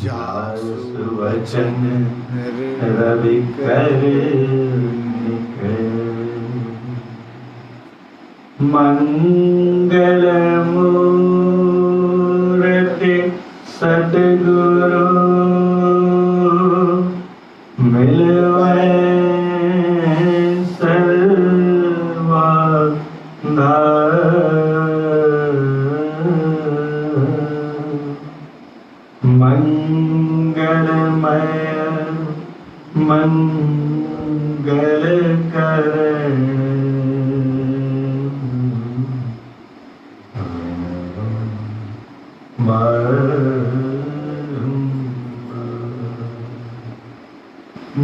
जासु वचन रवि कर मंगल मूर्ति सतगुरु मिलवे सर्वदा मंगलमय मंगल कर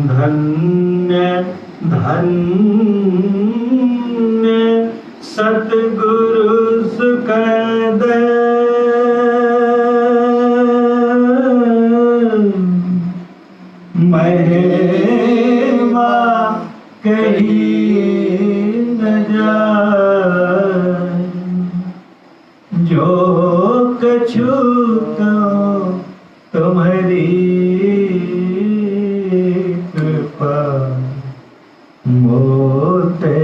धन्य धन्य सतगुरु सुखद महिमा कही न जाए जो कछु तुम्हारी कृपा मोते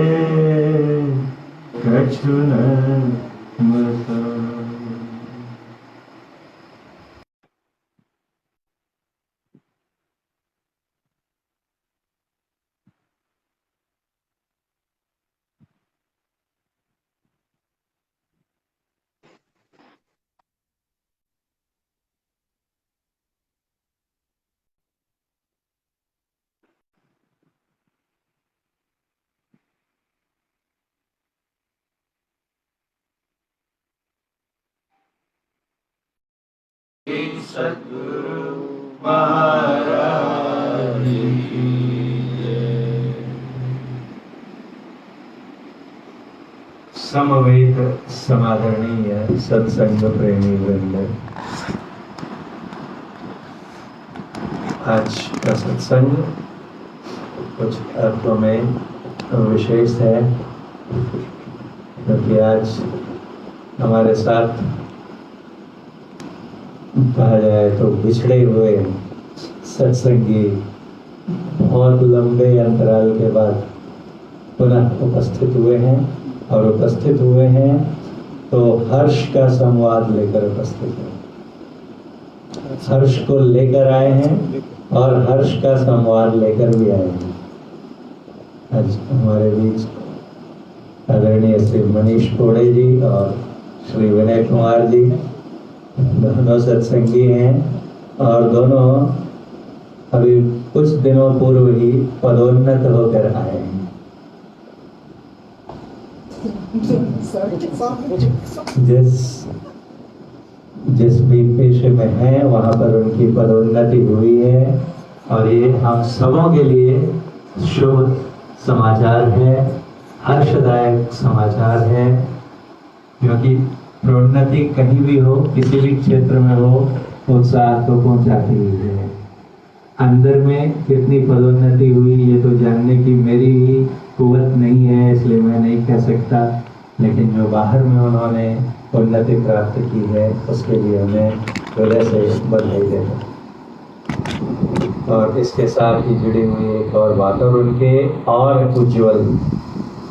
कछु न बता। सद्गुरु महाराज की जय। समवेत समादरणीय सत्संग प्रेमी वृंद, आज का सत्संग कुछ अर्थों में विशेष है, क्योंकि आज हमारे साथ कहा जाए तो बिछड़े हुए सत्संगी बहुत लंबे अंतराल के बाद पुनः उपस्थित हुए हैं, और उपस्थित हुए हैं तो हर्ष का संवाद लेकर उपस्थित हैं। हर्ष को लेकर आए हैं और हर्ष का संवाद लेकर भी आए हैं। आज हमारे बीच आदरणीय श्री मनीष कोड़े जी और श्री विनय कुमार जी दोनों सत्संगी हैं, और दोनों अभी कुछ दिनों पूर्व ही पदोन्नत होकर आए हैं। जिस भी पेशे में हैं वहां पर उनकी पदोन्नति हुई है, और ये हम सबों के लिए शुभ समाचार है, हर्षदायक समाचार है, क्योंकि प्रोन्नति कहीं भी हो, किसी भी क्षेत्र में हो, उत्साह तो पहुंचाती ही है। अंदर में कितनी पदोन्नति हुई ये तो जानने की मेरी ही कुवत नहीं है, इसलिए मैं नहीं कह सकता, लेकिन जो बाहर में उन्होंने उन्नति प्राप्त की है उसके लिए उन्हें हृदय से बधाई देते। और इसके साथ ही जुड़ी हुई एक और बात, और उनके और उज्ज्वल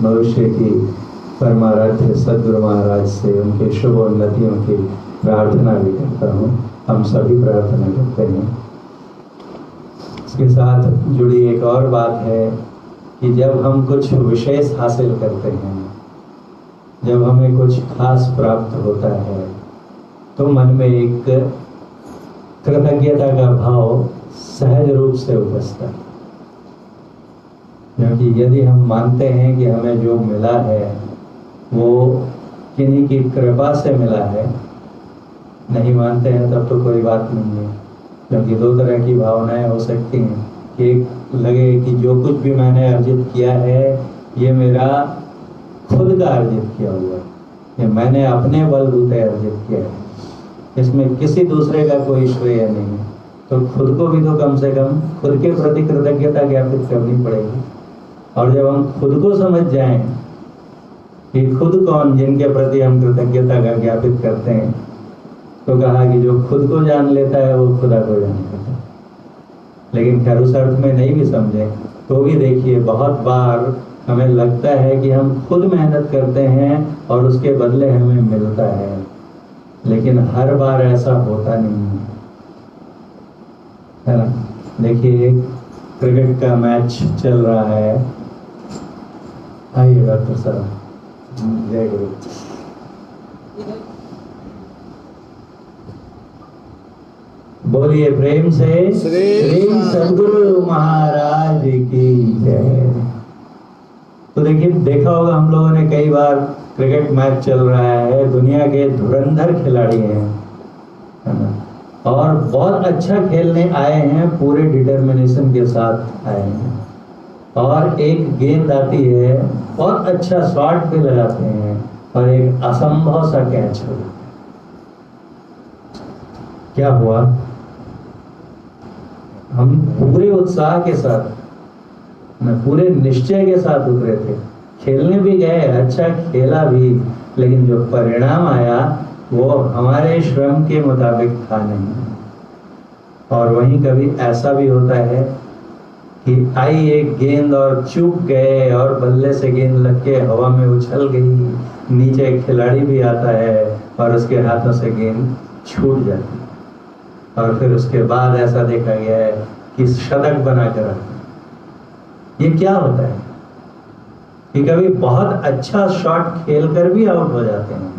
भविष्य की परमाराध्य सद्गुरु महाराज से उनके शुभ उन्नतियों की प्रार्थना भी करता हूँ। हम सभी प्रार्थना करते हैं। इसके साथ जुड़ी एक और बात है कि जब हम कुछ विशेष हासिल करते हैं, जब हमें कुछ खास प्राप्त होता है, तो मन में एक कृतज्ञता का भाव सहज रूप से उपजता है। क्योंकि यदि हम मानते हैं कि हमें जो मिला है वो किन्हीं की कृपा से मिला है, नहीं मानते हैं तब तो कोई बात नहीं है। क्योंकि दो तरह की भावनाएं हो सकती हैं कि एक लगे कि जो कुछ भी मैंने अर्जित किया है ये मेरा खुद का अर्जित किया हुआ है, ये मैंने अपने बलबूते अर्जित किया है, इसमें किसी दूसरे का कोई श्रेय नहीं है। तो खुद को भी तो कम से कम खुद के प्रति कृतज्ञता ज्ञापित करनी पड़ेगी। और जब हम खुद को समझ जाएं कि खुद कौन जिनके प्रति हम कृतज्ञता का ज्ञापित करते हैं, तो कहा कि जो खुद को जान लेता है वो खुदा को जान लेता है। लेकिन खैर उस अर्थ में नहीं भी समझे तो भी देखिए, बहुत बार हमें लगता है कि हम खुद मेहनत करते हैं और उसके बदले हमें मिलता है, लेकिन हर बार ऐसा होता नहीं है ना। देखिए क्रिकेट का मैच चल रहा है, आइए डॉक्टर साहब, जय गुरु। बोलिए प्रेम से श्री सद्गुरु महाराज की जय। तो देखिए, देखा होगा हम लोगों ने कई बार, क्रिकेट मैच चल रहा है, दुनिया के धुरंधर खिलाड़ी हैं, है ना, और बहुत अच्छा खेलने आए हैं, पूरे डिटर्मिनेशन के साथ आए हैं, और एक गेंद आती है, बहुत अच्छा शॉट भी लगाते हैं, और एक असंभव सा कैच हो जाता है। क्या हुआ? हम पूरे उत्साह के साथ, पूरे निश्चय के साथ उतरे थे, खेलने भी गए, अच्छा खेला भी, लेकिन जो परिणाम आया वो हमारे श्रम के मुताबिक था नहीं। और वहीं कभी ऐसा भी होता है कि आई एक गेंद और चूक गए और बल्ले से गेंद लग के हवा में उछल गई, नीचे एक खिलाड़ी भी आता है और उसके हाथों से गेंद छूट जाती है, और फिर उसके बाद ऐसा देखा गया है कि शतक बना कर रखा। ये क्या होता है कि कभी बहुत अच्छा शॉट खेलकर भी आउट हो जाते हैं,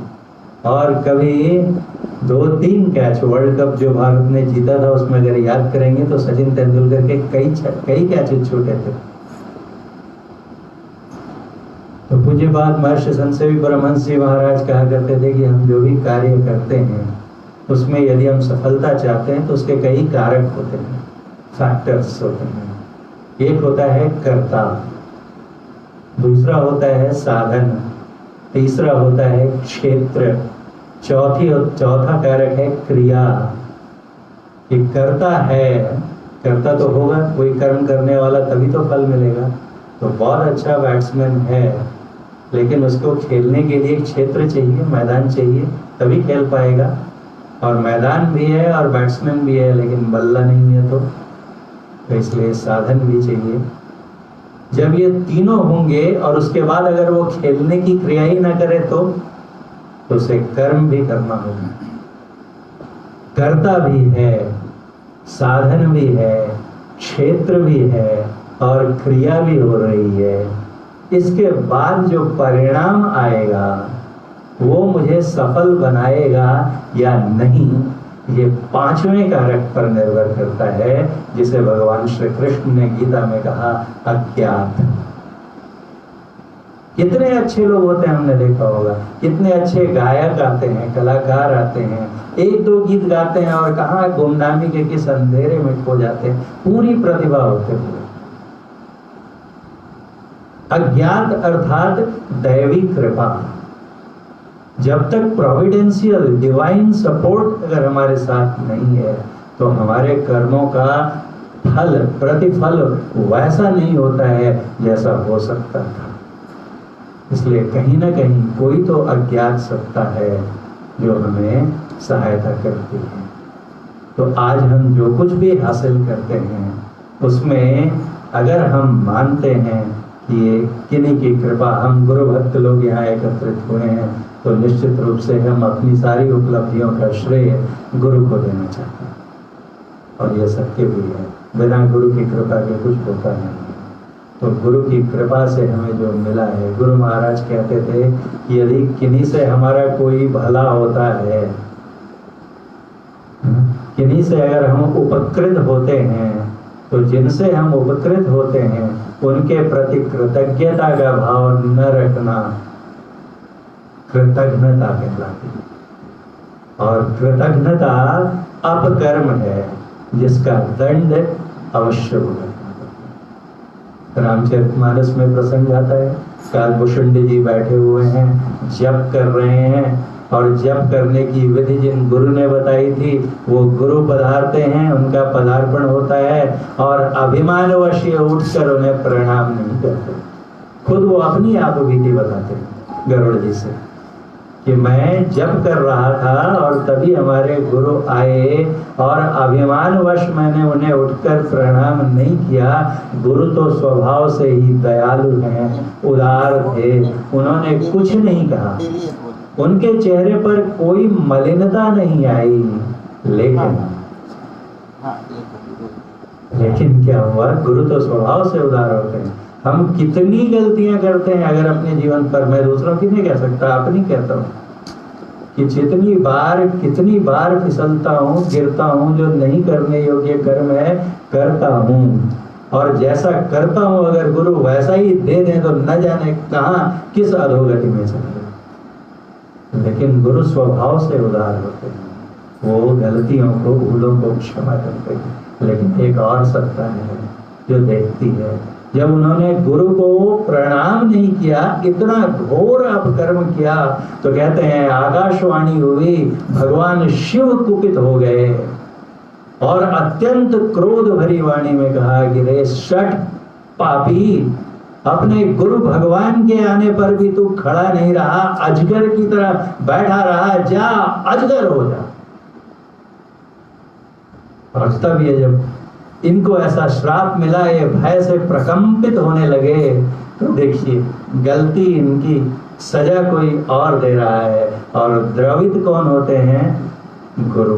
और कभी 2-3 कैच, वर्ल्ड कप जो भारत ने जीता था उसमें अगर याद करेंगे तो सचिन तेंदुलकर के कई कैचेस छूटे थे। तो पूज्य बात महर्षि संत सेवी परमहंस जी महाराज कहा करते थे कि हम जो भी कार्य करते हैं उसमें यदि हम सफलता चाहते हैं तो उसके कई कारक होते हैं, फैक्टर्स होते हैं। एक होता है कर्ता, दूसरा होता है साधन, तीसरा होता है क्षेत्र, चौथा कारक है क्रिया। कि करता है, करता तो होगा, कोई कर्म करने वाला तभी तो फल मिलेगा। तो बहुत अच्छा बैट्समैन है, लेकिन उसको खेलने के लिए क्षेत्र चाहिए, मैदान चाहिए, तभी खेल पाएगा। और मैदान भी है और बैट्समैन भी है, लेकिन बल्ला नहीं है तो इसलिए साधन भी चाहिए। जब ये तीनों होंगे और उसके बाद अगर वो खेलने की क्रिया ही ना करे तो उसे कर्म भी करना होगा। कर्ता भी है, साधन भी है, क्षेत्र भी है और क्रिया भी हो रही है। इसके बाद जो परिणाम आएगा वो मुझे सफल बनाएगा या नहीं, ये 5वें कारक पर निर्भर करता है, जिसे भगवान श्री कृष्ण ने गीता में कहा अज्ञात। कितने अच्छे लोग होते हैं, हमने देखा होगा, कितने अच्छे गायक आते हैं, कलाकार आते हैं, 1-2 गीत गाते हैं और कहाँ गुमनामी के किस अंधेरे में खो जाते हैं, पूरी प्रतिभा होते हुए। अज्ञात अर्थात दैवी कृपा। जब तक प्रोविडेंशियल डिवाइन सपोर्ट अगर हमारे साथ नहीं है तो हमारे कर्मों का फल, प्रतिफल वैसा नहीं होता है जैसा हो सकता था। इसलिए कहीं ना कहीं कोई तो अज्ञात सत्ता है जो हमें सहायता करती है। तो आज हम जो कुछ भी हासिल करते हैं उसमें अगर हम मानते हैं कि ये किन्हीं की कृपा, हम गुरु भक्त लोग यहाँ एकत्रित हुए हैं, तो निश्चित रूप से हम अपनी सारी उपलब्धियों का श्रेय गुरु को देना चाहते हैं। और ये सत्य भी है, बिना गुरु की कृपा के कुछ होता नहीं। तो गुरु की कृपा से हमें जो मिला है, गुरु महाराज कहते थे कि यदि किन्हीं से हमारा कोई भला होता है, किन्हीं से अगर हम उपकृत होते हैं, तो जिनसे हम उपकृत होते हैं उनके प्रति कृतज्ञता का भाव न रखना कृतज्ञता कहलाती है। और कृतज्ञता अपकर्म है जिसका दंड अवश्य होगा। रामचरितमानस में प्रसंग आता है, कालभूषुंडी जी बैठे हुए हैं, जप कर रहे हैं, और जप करने की विधि जिन गुरु ने बताई थी वो गुरु पधारते हैं, उनका पदार्पण होता है, और अभिमानवश उठकर उन्हें प्रणाम नहीं करते। खुद वो अपनी आप विधि बताते हैं गरुड़ जी से कि मैं जप कर रहा था और तभी हमारे गुरु आए और अभिमानवश मैंने उन्हें उठकर प्रणाम नहीं किया। गुरु तो स्वभाव से ही दयालु हैं, उदार थे, उन्होंने कुछ नहीं कहा, उनके चेहरे पर कोई मलिनता नहीं आई। लेकिन क्या हुआ, गुरु तो स्वभाव से उदार होते हैं। हम कितनी गलतियां करते हैं अगर अपने जीवन पर, मैं दूसरों की नहीं कह सकता, अपनी कहता हूँ कि कितनी बार फिसलता हूँ, गिरता हूँ, जो नहीं करने योग्य कर्म है करता हूँ, और जैसा करता हूँ अगर गुरु वैसा ही दे दें तो न जाने कहाँ किस अधोगति में चले। लेकिन गुरु स्वभाव से उदार होते हैं, वो गलतियों को, भूलों को क्षमा करते हैं। लेकिन एक और सत्ता है जो देखती है, जब उन्होंने गुरु को प्रणाम नहीं किया, इतना घोर अपकर्म किया, तो कहते हैं आकाशवाणी हुई, भगवान शिव कुपित हो गए और अत्यंत क्रोध भरी वाणी में कहा कि रे शठ पापी, अपने गुरु भगवान के आने पर भी तू खड़ा नहीं रहा, अजगर की तरह बैठा रहा, जा अजगर हो जा। और तब ये जब इनको ऐसा श्राप मिला, ये भय से प्रकंपित होने लगे, तो देखिए गलती इनकी सजा कोई और दे रहा है, और द्रवित कौन होते हैं? गुरु।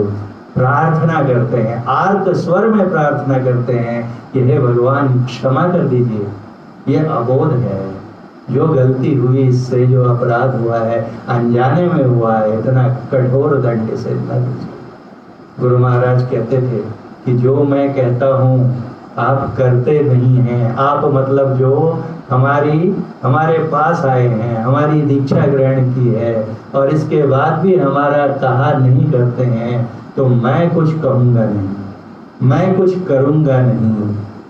प्रार्थना करते हैं, आर्त स्वर में प्रार्थना करते हैं कि हे भगवान क्षमा कर दीजिए, ये अबोध है, जो गलती हुई, इससे जो अपराध हुआ है, अनजाने में हुआ है, इतना कठोर दंड से न दीजिए। गुरु महाराज कहते थे कि जो मैं कहता हूँ आप करते नहीं हैं, आप मतलब जो हमारे पास आए हैं, हमारी दीक्षा ग्रहण की है और इसके बाद भी हमारा कहा नहीं करते हैं, तो मैं कुछ कहूँगा नहीं, मैं कुछ करूँगा नहीं,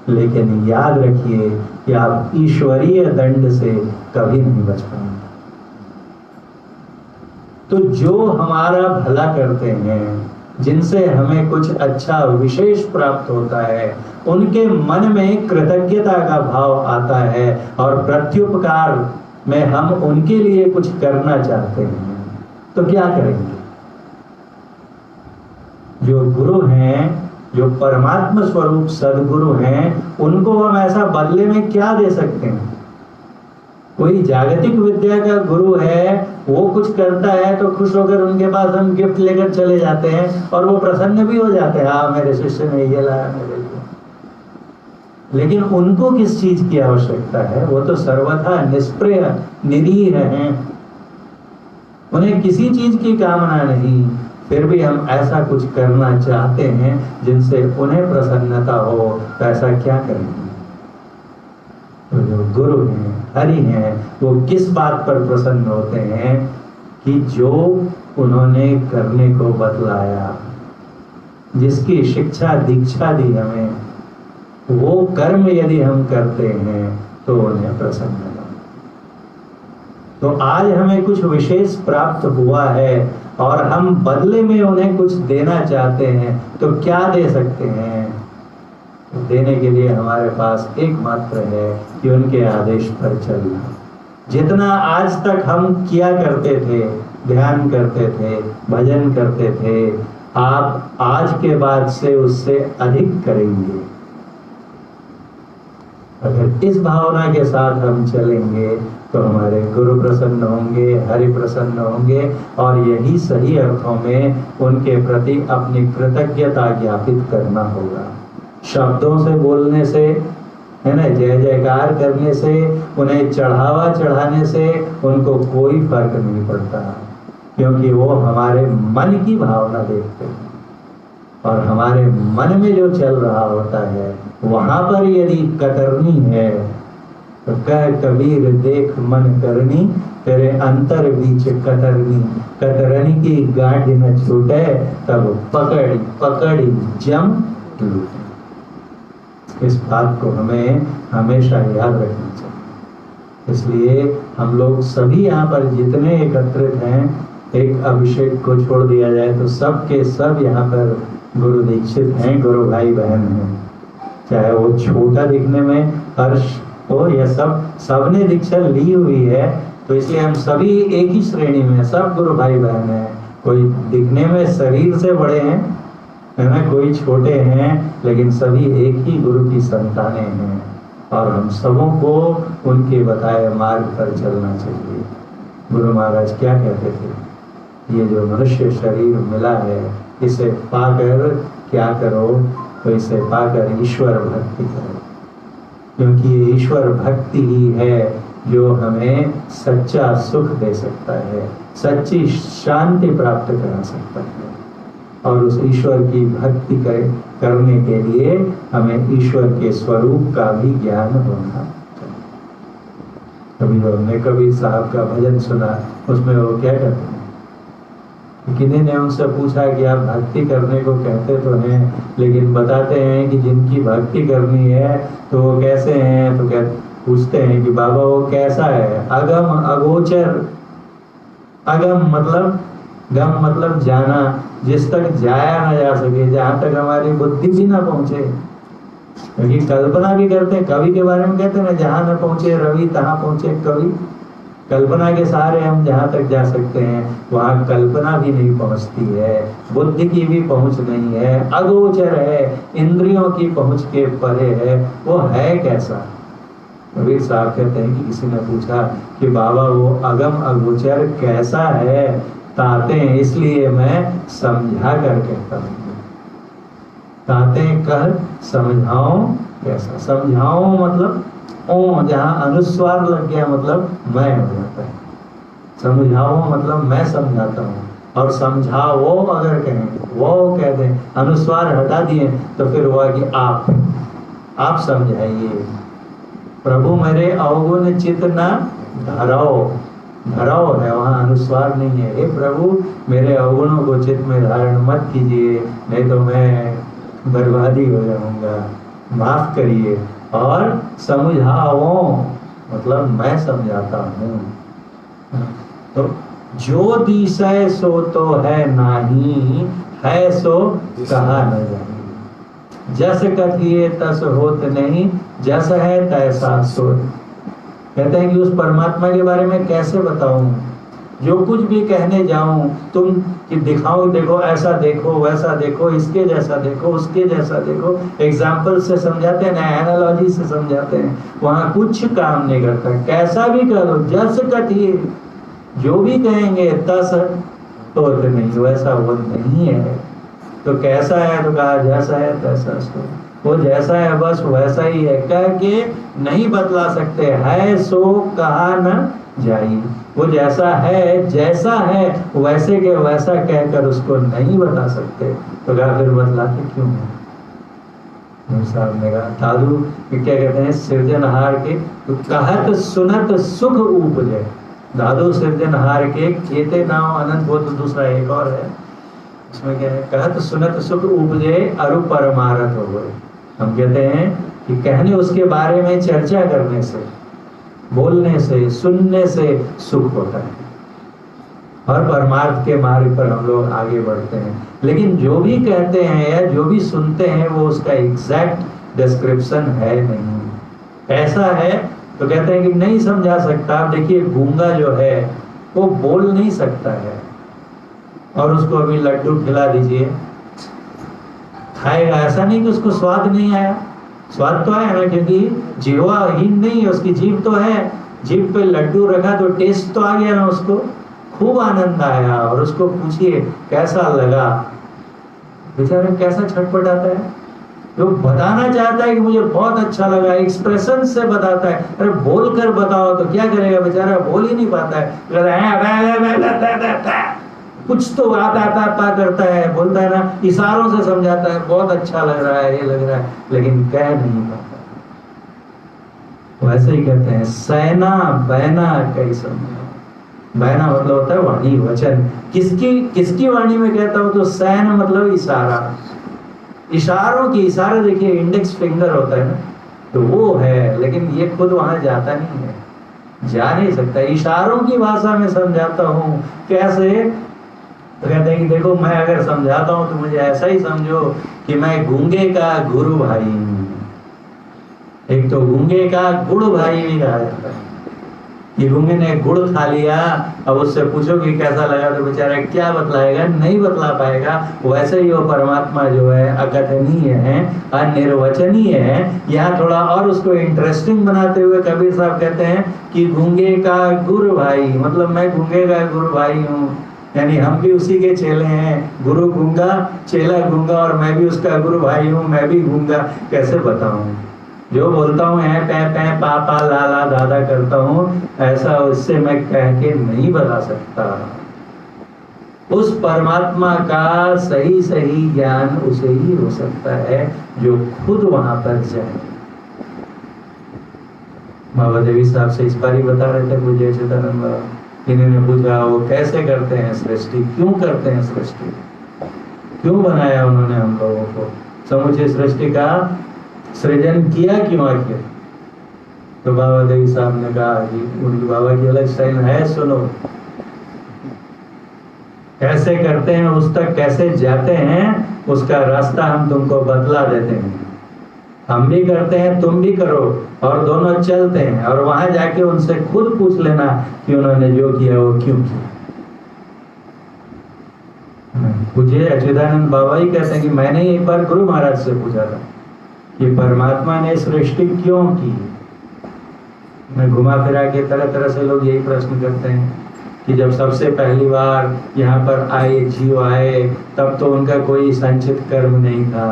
लेकिन याद रखिए कि आप ईश्वरीय दंड से कभी नहीं बच पाएंगे। तो जो हमारा भला करते हैं, जिनसे हमें कुछ अच्छा विशेष प्राप्त होता है, उनके मन में कृतज्ञता का भाव आता है और प्रत्युपकार में हम उनके लिए कुछ करना चाहते हैं, तो क्या करेंगे? जो गुरु हैं, जो परमात्मा स्वरूप सदगुरु हैं, उनको हम ऐसा बदले में क्या दे सकते हैं? कोई जागतिक विद्या का गुरु है, वो कुछ करता है तो खुश होकर उनके पास हम गिफ्ट लेकर चले जाते हैं और वो प्रसन्न भी हो जाते हैं, हाँ मेरे शिष्य ने ये लाया मेरे लिए। लेकिन उनको किस चीज की आवश्यकता है? वो तो सर्वथा निष्प्रिय निरीह हैं, उन्हें किसी चीज की कामना नहीं, फिर भी हम ऐसा कुछ करना चाहते हैं जिनसे उन्हें प्रसन्नता हो, तो ऐसा क्या करेंगे? तो जो गुरु हैं, हरि हैं, वो किस बात पर प्रसन्न होते हैं कि जो उन्होंने करने को बतलाया, जिसकी शिक्षा दीक्षा दी हमें, वो कर्म यदि हम करते हैं तो उन्हें प्रसन्न हो। तो आज हमें कुछ विशेष प्राप्त हुआ है और हम बदले में उन्हें कुछ देना चाहते हैं, तो क्या दे सकते हैं? देने के लिए हमारे पास एकमात्र है कि उनके आदेश पर चलना। जितना आज तक हम किया करते थे, ध्यान करते थे, भजन करते थे, आप आज के बाद से उससे अधिक करेंगे। अगर इस भावना के साथ हम चलेंगे तो हमारे गुरु प्रसन्न होंगे, हरि प्रसन्न होंगे, और यही सही अर्थों में उनके प्रति अपनी कृतज्ञता ज्ञापित करना होगा। शब्दों से बोलने से, है ना, जय जयकार करने से, उन्हें चढ़ावा चढ़ाने से उनको कोई फर्क नहीं पड़ता, क्योंकि वो हमारे मन की भावना देखते हैं और हमारे मन में जो चल रहा होता है, वहां पर यदि कतरनी है तो कह कबीर देख मन करनी, तेरे अंतर बीच कतरनी, कतरनी की गांठ न छूटे, तब पकड़ी पकड़ी जम टूटे। इस बात को हमें हमेशा याद रखना चाहिए। इसलिए हम लोग सभी यहाँ पर जितने एकत्रित हैं, एक अभिषेक को छोड़ दिया जाए तो सब के सब यहाँ पर गुरु दीक्षित हैं, गुरु भाई बहन हैं, चाहे वो छोटा दिखने में हर्ष हो या सबने दीक्षा ली हुई है, तो इसलिए हम सभी एक ही श्रेणी में, सब गुरु भाई बहन हैं। कोई दिखने में शरीर से बड़े हैं, है ना, कोई छोटे हैं, लेकिन सभी एक ही गुरु की संतानें हैं और हम सबों को उनके बताए मार्ग पर चलना चाहिए। गुरु महाराज क्या कहते थे, ये जो मनुष्य शरीर मिला है इसे पाकर क्या करो, तो इसे पाकर ईश्वर भक्ति करो, क्योंकि ये ईश्वर भक्ति ही है जो हमें सच्चा सुख दे सकता है, सच्ची शांति प्राप्त करा सकता है। और उस ईश्वर की भक्ति करने के लिए हमें ईश्वर के स्वरूप का भी ज्ञान होना चाहिए। कभी हमने कबीर साहब का भजन सुना, उसमें वो क्या कहते हैं, किन्हीं ने उनसे पूछा कि आप भक्ति करने को कहते तो हैं, लेकिन बताते हैं कि जिनकी भक्ति करनी है तो वो कैसे हैं, तो क्या पूछते हैं कि बाबा वो कैसा है, अगम अगोचर, अगम मतलब, गम मतलब जाना, जिस तक जाया ना जा सके, जहां तक हमारी बुद्धि भी ना पहुंचे। क्योंकि कल्पना भी करते हैं, कवि के बारे में कहते हैं ना, जहां न पहुंचे रवि तहां पहुंचे कवि। कल्पना के सहारे हम जहां तक जा सकते हैं वहां कल्पना भी नहीं पहुंचती है, बुद्धि की भी पहुंच नहीं है, अगोचर है, इंद्रियों की पहुंच के परे है। वो है कैसा? कबीर साहब कहते हैं कि किसी ने पूछा कि बाबा वो अगम अगोचर कैसा है, ताते हैं इसलिए मैं समझा कर कहता हूँ। ताते कर समझाओ कैसा, समझाओ मतलब ओ, जहाँ अनुस्वार लग गया मतलब मैं हो जाता है, समझाओ मतलब मैं समझाता हूँ, और समझाओ अगर कहें, वो कह दें, अनुस्वार हटा दिए तो फिर हुआ कि आप समझाइए। प्रभु मेरे अवगुण चित न धराओ, धराओ है वहाँ, अनुस्वार नहीं है। हे प्रभु मेरे अवगुणों को चित्त में धारण मत कीजिए, नहीं तो मैं बर्बादी हो जाऊंगा, माफ करिए। और समझाओ मतलब मैं समझाता हूँ। तो जो दिशय सो तो है नाही, है सो कहा न जाए, जस कथिए तस होत नहीं, जस है तैसा सो। कहते हैं कि उस परमात्मा के बारे में कैसे बताऊं, जो कुछ भी कहने जाऊं तुम कि दिखाओ, देखो ऐसा देखो वैसा देखो, इसके जैसा देखो उसके जैसा देखो, एग्जाम्पल से समझाते हैं ना, एनालॉजी से समझाते हैं, वहां कुछ काम नहीं करता। कैसा भी करो, जस कथिए, जो भी कहेंगे तस तो नहीं, वैसा वो नहीं है। तो कैसा है तो कहा जैसा है तैसा सो, वो जैसा है बस वैसा ही है, कह के नहीं बतला सकते, है सो कहा न जाई। वो जैसा है वैसे के वैसा कहकर उसको नहीं बता सकते, तो क्या फिर बतलाते क्यों है? साहब ने कहा दादू क्या कहते हैं, सृजनहार के कहत सुनत सुख उपजे। दादू सृजनहार के केते नाम अनंत, वो तो दूसरा एक और है, इसमें क्या है, कहत सुनत सुख उपजे अरु परमारथ हो गए। हम कहते हैं कि कहने उसके बारे में चर्चा करने से, बोलने से, सुनने से सुख होता है और परमार्थ के मार्ग पर हम लोग आगे बढ़ते हैं। लेकिन जो भी कहते हैं या जो भी सुनते हैं वो उसका एग्जैक्ट डिस्क्रिप्शन है नहीं। ऐसा है तो कहते हैं कि नहीं समझा सकता। आप देखिए गूंगा जो है वो बोल नहीं सकता है, और उसको अभी लड्डू खिला दीजिए, खाएगा, ऐसा नहीं कि उसको स्वाद नहीं आया, स्वाद तो आया ना, क्योंकि जीवाहीन नहीं है, उसकी जीभ तो है, जीभ पे लड्डू रखा तो टेस्ट तो आ गया ना, उसको खूब आनंद आया। और उसको पूछिए कैसा लगा, बेचारा कैसा छटपटाता है, जो बताना चाहता है कि मुझे बहुत अच्छा लगा, एक्सप्रेशन से बताता है। अरे बोल कर बताओ तो क्या करेगा बेचारा, बोल ही नहीं पाता है, कुछ तो आता करता है, बोलता है ना, इशारों से समझाता है, बहुत अच्छा लग रहा है, ये लग रहा है, लेकिन कह नहीं पाता। वैसे ही कहते हैं सैना बैना कई समझा। बैना मतलब होता है वाणी, वचन। किसकी वाणी में कहता हूं तो सैन मतलब इशारा, इशारों की, इशारा देखिए इंडेक्स फिंगर होता है ना, तो वो है, लेकिन ये खुद वहां जाता नहीं है, जा नहीं सकता। इशारों की भाषा में समझाता हूं, कैसे? तो कहते हैं कि देखो मैं अगर समझाता हूं तो मुझे ऐसा ही समझो कि मैं गूंगे का गुरु भाई हूं। एक तो गूंगे का गुरु भाई भी कहा जाता है, कि गूंगे ने गुड़ खा लिया, अब उससे पूछो कि कैसा लगा तो बेचारा क्या बतलाएगा, नहीं बतला पाएगा। वैसे ही वो परमात्मा जो है अकथनीय है, अनिर्वचनीय है। यहाँ थोड़ा और उसको इंटरेस्टिंग बनाते हुए कबीर साहब कहते हैं कि गूंगे का गुरु भाई, मतलब मैं गूंगे का गुरु भाई हूँ, यानी हम भी उसी के चेले हैं। गुरु गूंगा, चेला गूंगा, और मैं भी उसका गुरु भाई हूँ, मैं भी गूंगा। कैसे बताऊं? जो बोलता हूँ है पै पै पा पा ला ला दादा करता हूँ, ऐसा उससे मैं कह के नहीं बता सकता। उस परमात्मा का सही सही ज्ञान उसे ही हो सकता है जो खुद वहां पर जाए। बाबा देवी साहब से इस बार ही बता रहे थे पूज्य चिदानंद बाबा, इन्होंने पूछा वो कैसे करते हैं सृष्टि, क्यों करते हैं सृष्टि, क्यों बनाया उन्होंने हम लोगों को, समुचे सृष्टि का सृजन किया क्यों आखिर? तो बाबा देवी साहब ने कहा कि उनकी बाबा की अलग स्टाइल है, सुनो कैसे करते हैं, उस तक कैसे जाते हैं, उसका रास्ता हम तुमको बतला देते हैं। हम भी करते हैं, तुम भी करो, और दोनों चलते हैं, और वहां जाके उनसे खुद पूछ लेना कि उन्होंने जो किया वो क्यों किया। मुझे अच्युतानंद बाबा ही कहते हैं कि मैंने एक बार गुरु महाराज से पूछा था कि परमात्मा ने सृष्टि क्यों की। मैं घुमा फिरा के तरह तरह से लोग यही प्रश्न करते हैं कि जब सबसे पहली बार यहाँ पर आए, जीव आए, तब तो उनका कोई संचित कर्म नहीं था,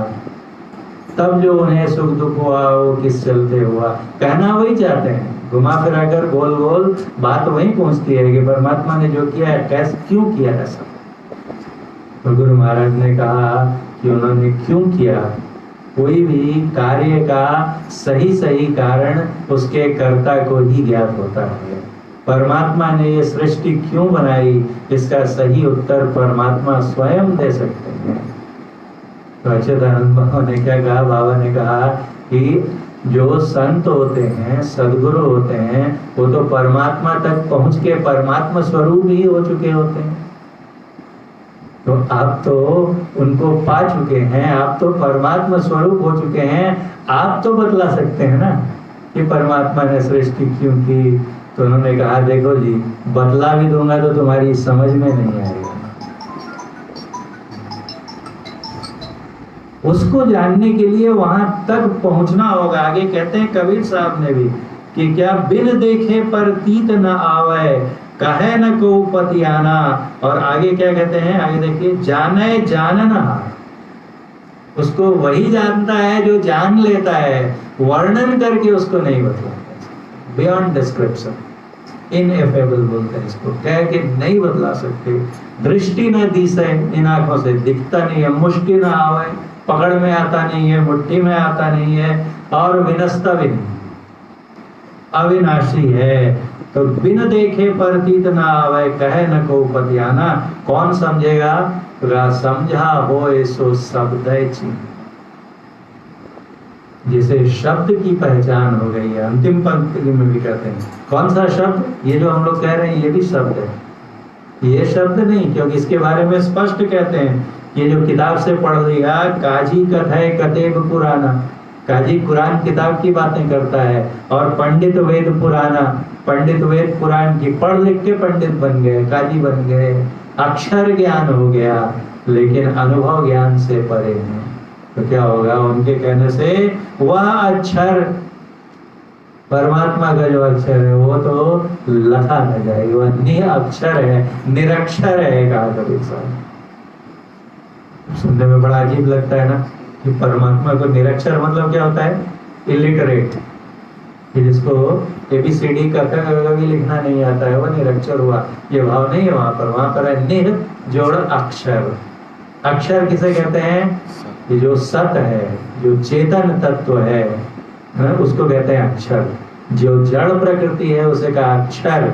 तब जो उन्हें सुख दुख हुआ वो किस चलते हुआ। कहना वही चाहते हैं, घुमा फिरा कर गोल गोल बात वही पहुंचती है कि परमात्मा ने जो किया है कैसे, क्यों किया ऐसा। तो गुरु महाराज ने कहा कि उन्होंने क्यों किया। कोई भी कार्य का सही सही कारण उसके कर्ता को ही ज्ञात होता है। परमात्मा ने ये सृष्टि क्यों बनाई, इसका सही उत्तर परमात्मा स्वयं दे सकते हैं। तो अच्युतानंद बाबा ने क्या कहा, बाबा ने कहा कि जो संत होते हैं, सदगुरु होते हैं, वो तो परमात्मा तक पहुंच के परमात्मा स्वरूप ही हो चुके होते हैं। तो आप तो उनको पा चुके हैं, आप तो परमात्मा स्वरूप हो चुके हैं, आप तो बतला सकते हैं ना कि परमात्मा ने सृष्टि क्यों की। तो उन्होंने कहा देखो जी, बतला भी दूंगा तो तुम्हारी समझ में नहीं आएगा। उसको जानने के लिए वहां तक पहुंचना होगा। आगे कहते हैं कबीर साहब ने भी कि क्या बिन देखे प्रतीत न आवे, कहे न को पतियाना। और आगे क्या कहते हैं, आगे देखिए, जाने जानना, उसको वही जानता है जो जान लेता है, वर्णन करके उसको नहीं बतलाता। बियॉन्ड डिस्क्रिप्शन, इनएफेबल बोलते हैं इसको, कह के नहीं बतला सकते। दृष्टि न दिसे, इन आंखों से दिखता नहीं है, मुष्टि न आवे, पकड़ में आता नहीं है, मुट्ठी में आता नहीं है, और विनस्ता भी नहीं, अविनाशी है। तो बिन देखे प्रतीत न आवे, कहे न को पतियाना। कौन समझेगा? समझा होए सो शब्द चिन्ह, जिसे शब्द की पहचान हो गई है। अंतिम पंक्ति में भी कहते हैं कौन सा शब्द, ये जो हम लोग कह रहे हैं ये भी शब्द है, ये शब्द नहीं, क्योंकि इसके बारे में स्पष्ट कहते हैं। ये जो किताब से पढ़ लिया, काजी कथय कतेब पुराना, काजी कुरान किताब की बातें करता है, और पंडित वेद पुराना, पंडित वेद पुराण की पढ़ लिख के पंडित बन गए, काजी बन गए, अक्षर ज्ञान हो गया, लेकिन अनुभव ज्ञान से परे हैं। तो क्या होगा? उनके कहने से वह अक्षर, परमात्मा का जो अक्षर है वो तो लखा न जाएगी, वह निरक्षर है, निरक्षर है, कहा कबीर साहब। सुनने में बड़ा अजीब लगता है ना कि परमात्मा को निरक्षर मतलब क्या होता है? इलिटरेट, कि जिसको ABCD का भी लिखना नहीं आता है, वो निरक्षर हुआ। ये भाव नहीं है वहां पर, वहां पर है निर जोड़ अक्षर। अक्षर किसे कहते हैं? ये जो सत है, जो चेतन तत्व है, उसको कहते हैं अक्षर। जो जड़ प्रकृति है उसे कहा अक्षर,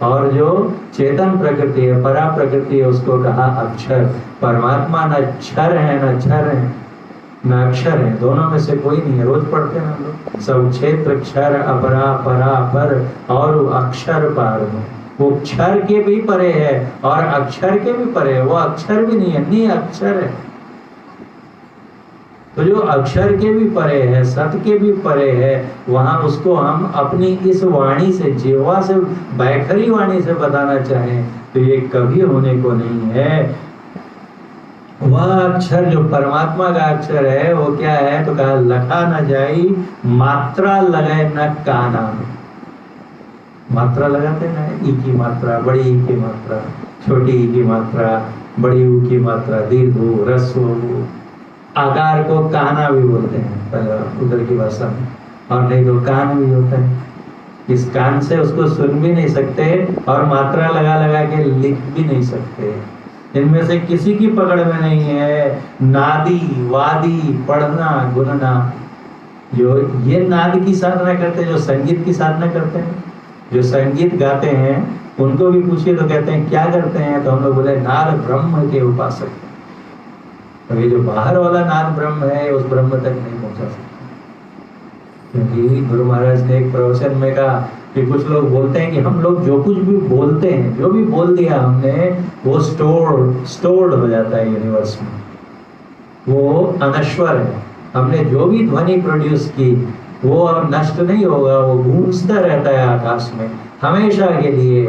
और जो चेतन प्रकृति है, परा प्रकृति है, उसको कहा अक्षर। परमात्मा न क्षर है न क्षर है न अक्षर है, दोनों में से कोई नहीं है। रोज पढ़ते हैं हम लोग, सब क्षेत्र क्षर अपरा परा पर और अक्षर पार में। वो क्षर के भी परे है और अक्षर के भी परे है, वो अक्षर भी नहीं है, नहीं अक्षर है। तो जो अक्षर के भी परे है, सत के भी परे है, वहां उसको हम अपनी इस वाणी से, जीवा से, बैखरी वाणी से बताना चाहें तो ये कभी होने को नहीं है। वह अक्षर जो परमात्मा का अक्षर है वो क्या है, तो कहा लखा न जाई मात्रा लगाए न काना। मात्रा लगाते ना, ई की मात्रा, बड़ी ई की मात्रा, छोटी ई की मात्रा, बड़ी ऊ की मात्रा, दीर्घ ऊ, ह्रस्व ऊ। आकार को काना भी बोलते हैं पहले उधर की भाषा में, और नहीं तो कान भी होता है। इस कान से उसको सुन भी नहीं सकते और मात्रा लगा लगा के लिख भी नहीं सकते। इनमें से किसी की पकड़ में नहीं है। नादी, वादी, पढ़ना, गुनना, जो ये नाद की साधना करते हैं, जो संगीत की साधना करते हैं, जो संगीत गाते हैं, उनको भी पूछिए तो कहते हैं क्या करते हैं, तो हम लोग बोले नाद ब्रह्म के उपासक। तो ये जो बाहर वाला नाद ब्रह्म है उस ब्रह्म तक नहीं पहुंचा सकता। क्योंकि गुरु महाराज ने एक प्रवचन में कहा कि कुछ लोग बोलते हैं कि हम लोग जो कुछ भी बोलते हैं, जो भी बोल दिया हमने, वो स्टोर्ड हो जाता है यूनिवर्स में, वो अनश्वर है। हमने जो भी ध्वनि प्रोड्यूस की वो अब नष्ट नहीं होगा, वो गूंजता रहता है आकाश में हमेशा के लिए।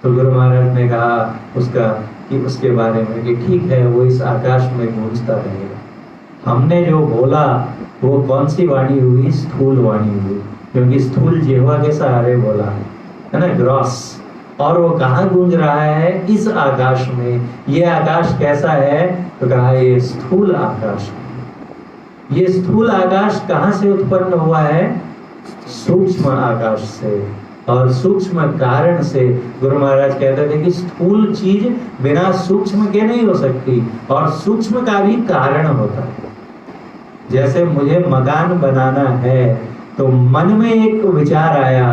तो गुरु महाराज ने कहा उसके बारे में कि ठीक है, वो इस आकाश में गूंजता रहेगा। हमने जो बोला वो कौन सी वाणी हुई, स्थूल वाणी हुई, क्योंकि स्थूल जिह्वा के सहारे बोला है ना, ग्रॉस। और वो कहाँ गूंज रहा है, इस आकाश में। ये आकाश कैसा है, तो कहा ये स्थूल आकाश। ये स्थूल आकाश कहाँ से उत्पन्न हुआ है, सूक्ष्म आकाश से, और सूक्ष्म कारण से। गुरु महाराज कहते थे कि स्थूल चीज बिना सूक्ष्म के नहीं हो सकती, और सूक्ष्म का भी कारण होता है। जैसे मुझे मकान बनाना है तो मन में एक विचार आया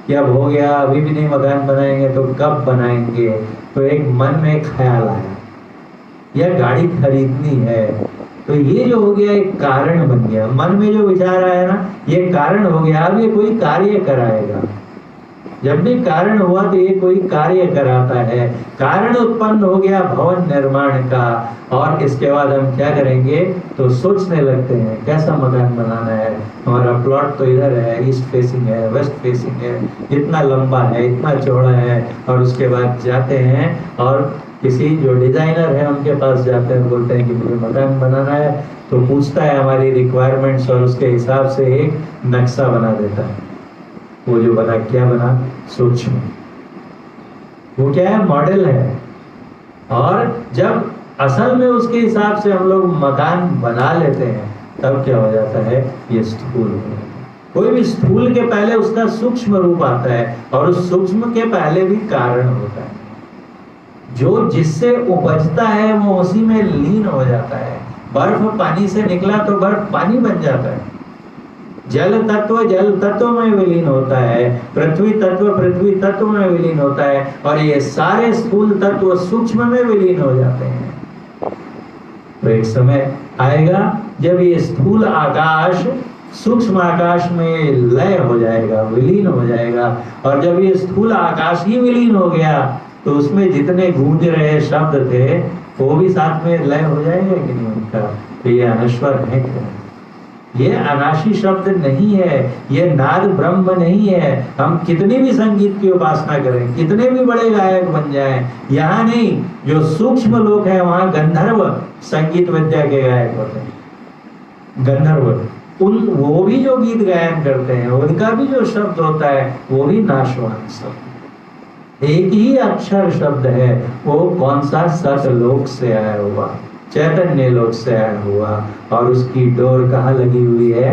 कि अब हो गया, अभी भी नहीं मकान बनाएंगे तो कब बनाएंगे, तो एक मन में एक ख्याल आया, या गाड़ी खरीदनी है, तो ये जो हो गया एक कारण बन गया। मन में जो विचार आया ना, ये कारण हो गया। अब ये कोई कार्य कराएगा। जब भी कारण हुआ तो ये कोई कार्य कराता है। कारण उत्पन्न हो गया भवन निर्माण का, और इसके बाद हम क्या करेंगे, तो सोचने लगते हैं कैसा मकान बनाना है। हमारा प्लॉट तो इधर है, ईस्ट फेसिंग है, वेस्ट फेसिंग है, इतना लंबा है, इतना चौड़ा है। और उसके बाद जाते हैं और किसी जो डिजाइनर है उनके पास जाते हैं, बोलते हैं कि मुझे मकान बनाना है, तो पूछता है हमारी रिक्वायरमेंट्स और उसके हिसाब से एक नक्शा बना देता है। वो जो बना, क्या बना, सूक्ष्म, वो क्या है, मॉडल है। और जब असल में उसके हिसाब से हम लोग मकान बना लेते हैं तब क्या हो जाता है, ये स्थूल हो जाता है। कोई भी स्थूल के पहले उसका सूक्ष्म रूप आता है, और उस सूक्ष्म के पहले भी कारण होता है। जो जिससे उपजता है वो उसी में लीन हो जाता है। बर्फ पानी से निकला तो बर्फ पानी बन जाता है। जल तत्व में विलीन होता है, पृथ्वी तत्व में विलीन होता है, और ये सारे स्थूल तत्व सूक्ष्म में विलीन हो जाते हैं। तो एक समय आएगा जब ये स्थूल आकाश सूक्ष्म आकाश में लय हो जाएगा, विलीन हो जाएगा। और जब ये स्थूल आकाश ही विलीन हो गया तो उसमें जितने गूंज रहे शब्द थे वो भी साथ में लय हो जाएगा कि नहीं उनका। तो ये अनश्वर है क्या, ये अनाशी शब्द नहीं है, ये नाद ब्रह्म नहीं है। हम कितनी भी संगीत की उपासना करें, कितने भी बड़े गायक बन जाएं, यहाँ नहीं, जो सूक्ष्म लोग हैं वहां गंधर्व संगीत विद्या के गायक होते हैं। गंधर्व वो भी जो गीत गायन करते हैं उनका भी जो शब्द होता है वो भी नाशवान शब्द। एक ही अक्षर शब्द है, वो कौन सा, सतलोक से आया हुआ, चैतन्य लोक से आया हुआ, और उसकी डोर कहाँ लगी हुई है,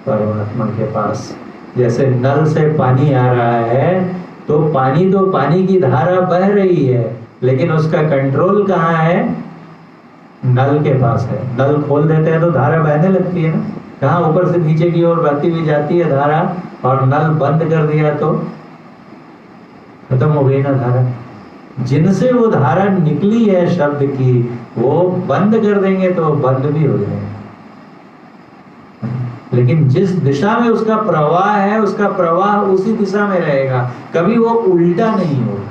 परमात्मा के पास। जैसे नल से पानी आ रहा है तो पानी की धारा बह रही है, लेकिन उसका कंट्रोल कहाँ है, नल के पास है। नल खोल देते हैं तो धारा बहने लगती है ना, कहाँ, ऊपर से नीचे की ओर बहती हुई जाती है धारा, और नल बंद कर दिया तो खत्म हो गई ना धारा। जिनसे वो धारा निकली है शब्द की, वो बंद कर देंगे तो बंद भी हो जाएगा। लेकिन जिस दिशा में उसका प्रवाह है, उसका प्रवाह उसी दिशा में रहेगा, कभी वो उल्टा नहीं होगा।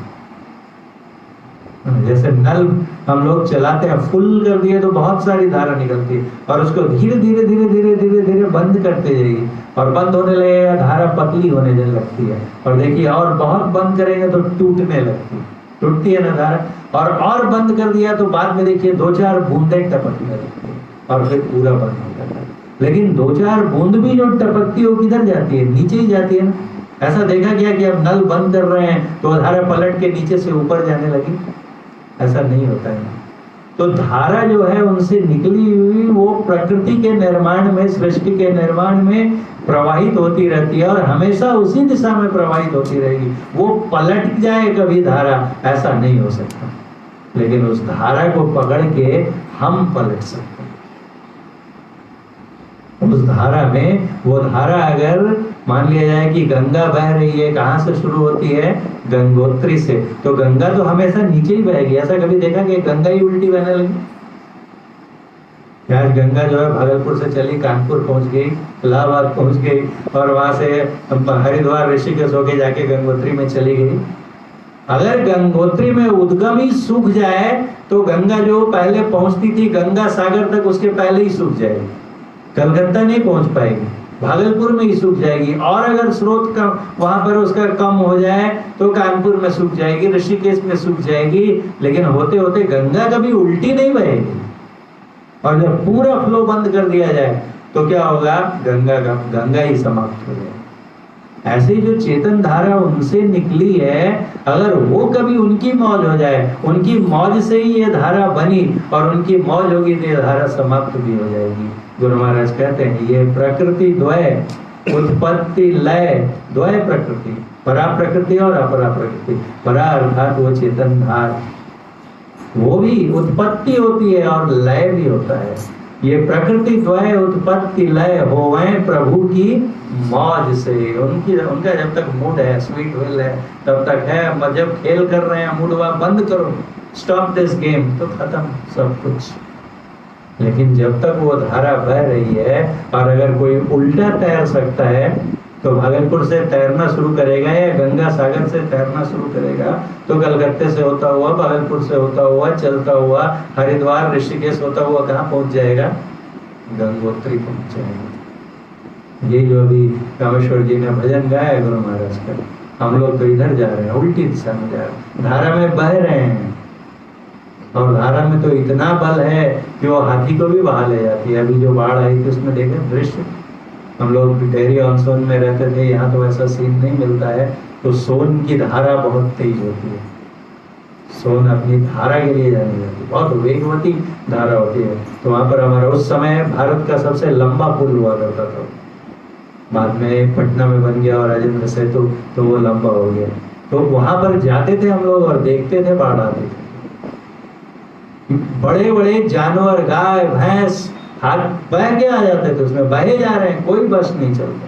जैसे नल हम लोग चलाते हैं, फुल कर दिए तो बहुत सारी धारा निकलती है, और उसको धीरे धीरे धीरे धीरे धीरे धीरे बंद करते जाइए, और बंद होने लगेगा धारा पतली होने लगती है, और देखिए और बहुत बंद करेंगे तो टूटने लगती है, टूटती है ना धारा, और बंद कर दिया तो बाद में देखिए 2-4 बूंदें टपकने लगती है और फिर पूरा बंद हो जाता है। लेकिन 2-4 बूंद भी जो टपकती है वो किधर जाती है? नीचे ही जाती है ना। ऐसा देखा गया कि अब नल बंद कर रहे हैं तो धारा पलट के नीचे से ऊपर जाने लगी? ऐसा नहीं होता है। तो धारा जो है उनसे निकली हुई वो प्रकृति के निर्माण में, सृष्टि के निर्माण में प्रवाहित होती रहती है और हमेशा उसी दिशा में प्रवाहित होती रहेगी। वो पलट जाए कभी धारा, ऐसा नहीं हो सकता, लेकिन उस धारा को पकड़ के हम पलट सकते हैं। उस धारा में, वो धारा अगर मान लिया जाए कि गंगा बह रही है, कहां से शुरू होती है? गंगोत्री से, तो गंगा तो हमेशा नीचे ही बहेगी। ऐसा कभी देखा कि गंगा ही उल्टी बहने लगी? आज गंगा जो है भागलपुर से चली, कानपुर पहुंच गई, इलाहाबाद पहुंच गई, और वहां से हरिद्वार ऋषिकेश होके जाके गंगोत्री में चली गई। अगर गंगोत्री में उद्गम ही सूख जाए तो गंगा जो पहले पहुंचती थी गंगा सागर तक, उसके पहले ही सूख जाएगी, कलकत्ता नहीं पहुंच पाएगी, भागलपुर में ही सूख जाएगी। और अगर स्रोत का वहां पर उसका कम हो जाए तो कानपुर में सूख जाएगी, ऋषिकेश में सूख जाएगी, लेकिन होते होते गंगा कभी उल्टी नहीं बहेगी। और जब पूरा फ्लो बंद कर दिया जाए तो क्या होगा? गंगा ही समाप्त हो जाएगी। ऐसे ही जो चेतन धारा उनसे निकली है, अगर वो कभी उनकी मौज हो जाए, उनकी मौज से ही ये धारा बनी और उनकी मौज होगी तो ये धारा समाप्त भी हो जाएगी। गुरु महाराज कहते हैं ये प्रकृति द्वय, उत्पत्ति लय द्वय प्रकृति, परा प्रकृति और अपरा प्रकृति। परा अर्थात वो चेतन धार, वो भी उत्पत्ति होती है और लय भी होता है। ये प्रकृति द्वय उत्पत्ति लय होवे प्रभु की मौज से। उनका जब तक मूड है, स्वीट विल है, तब तक है। जब खेल कर रहे हैं, मूड हुआ बंद करो, स्टॉप दिस गेम, तो खत्म सब कुछ। लेकिन जब तक वो धारा बह रही है, और अगर कोई उल्टा तैर सकता है तो भागलपुर से तैरना शुरू करेगा या गंगा सागर से तैरना शुरू करेगा, तो कलकत्ते से होता हुआ, भागलपुर से होता हुआ, चलता हुआ हरिद्वार ऋषिकेश होता हुआ कहाँ पहुंच जाएगा? गंगोत्री पहुंच जाएगा। ये जो अभी रामेश्वर जी ने भजन गाया है गुरु महाराज का, हम लोग तो इधर जा रहे हैं, उल्टी दिशा में जा रहे हैं, धारा में बह रहे हैं। और धारा में तो इतना बल है कि वो हाथी को भी बहा ले जाती है। अभी जो बाढ़ आई थी उसमें देखे दृश्य, हम लोग डेहरी ऑन सोन में रहते थे, यहाँ तो ऐसा सीन नहीं मिलता है। तो सोन की धारा बहुत तेज होती है, सोन अपनी धारा के लिए जानी जाती है, बहुत वेगवती धारा होती है। तो वहां पर हमारा उस समय भारत का सबसे लंबा पुल हुआ करता था, बाद में पटना में बन गया और राजेंद्र सेतु, तो वो लंबा हो गया। तो वहां पर जाते थे हम लोग और देखते थे बाढ़ आती थी, बड़े बड़े जानवर, गाय भैंस हाथ बह के आ जाते थे, उसमें बहे जा रहे हैं, कोई बस नहीं चलता।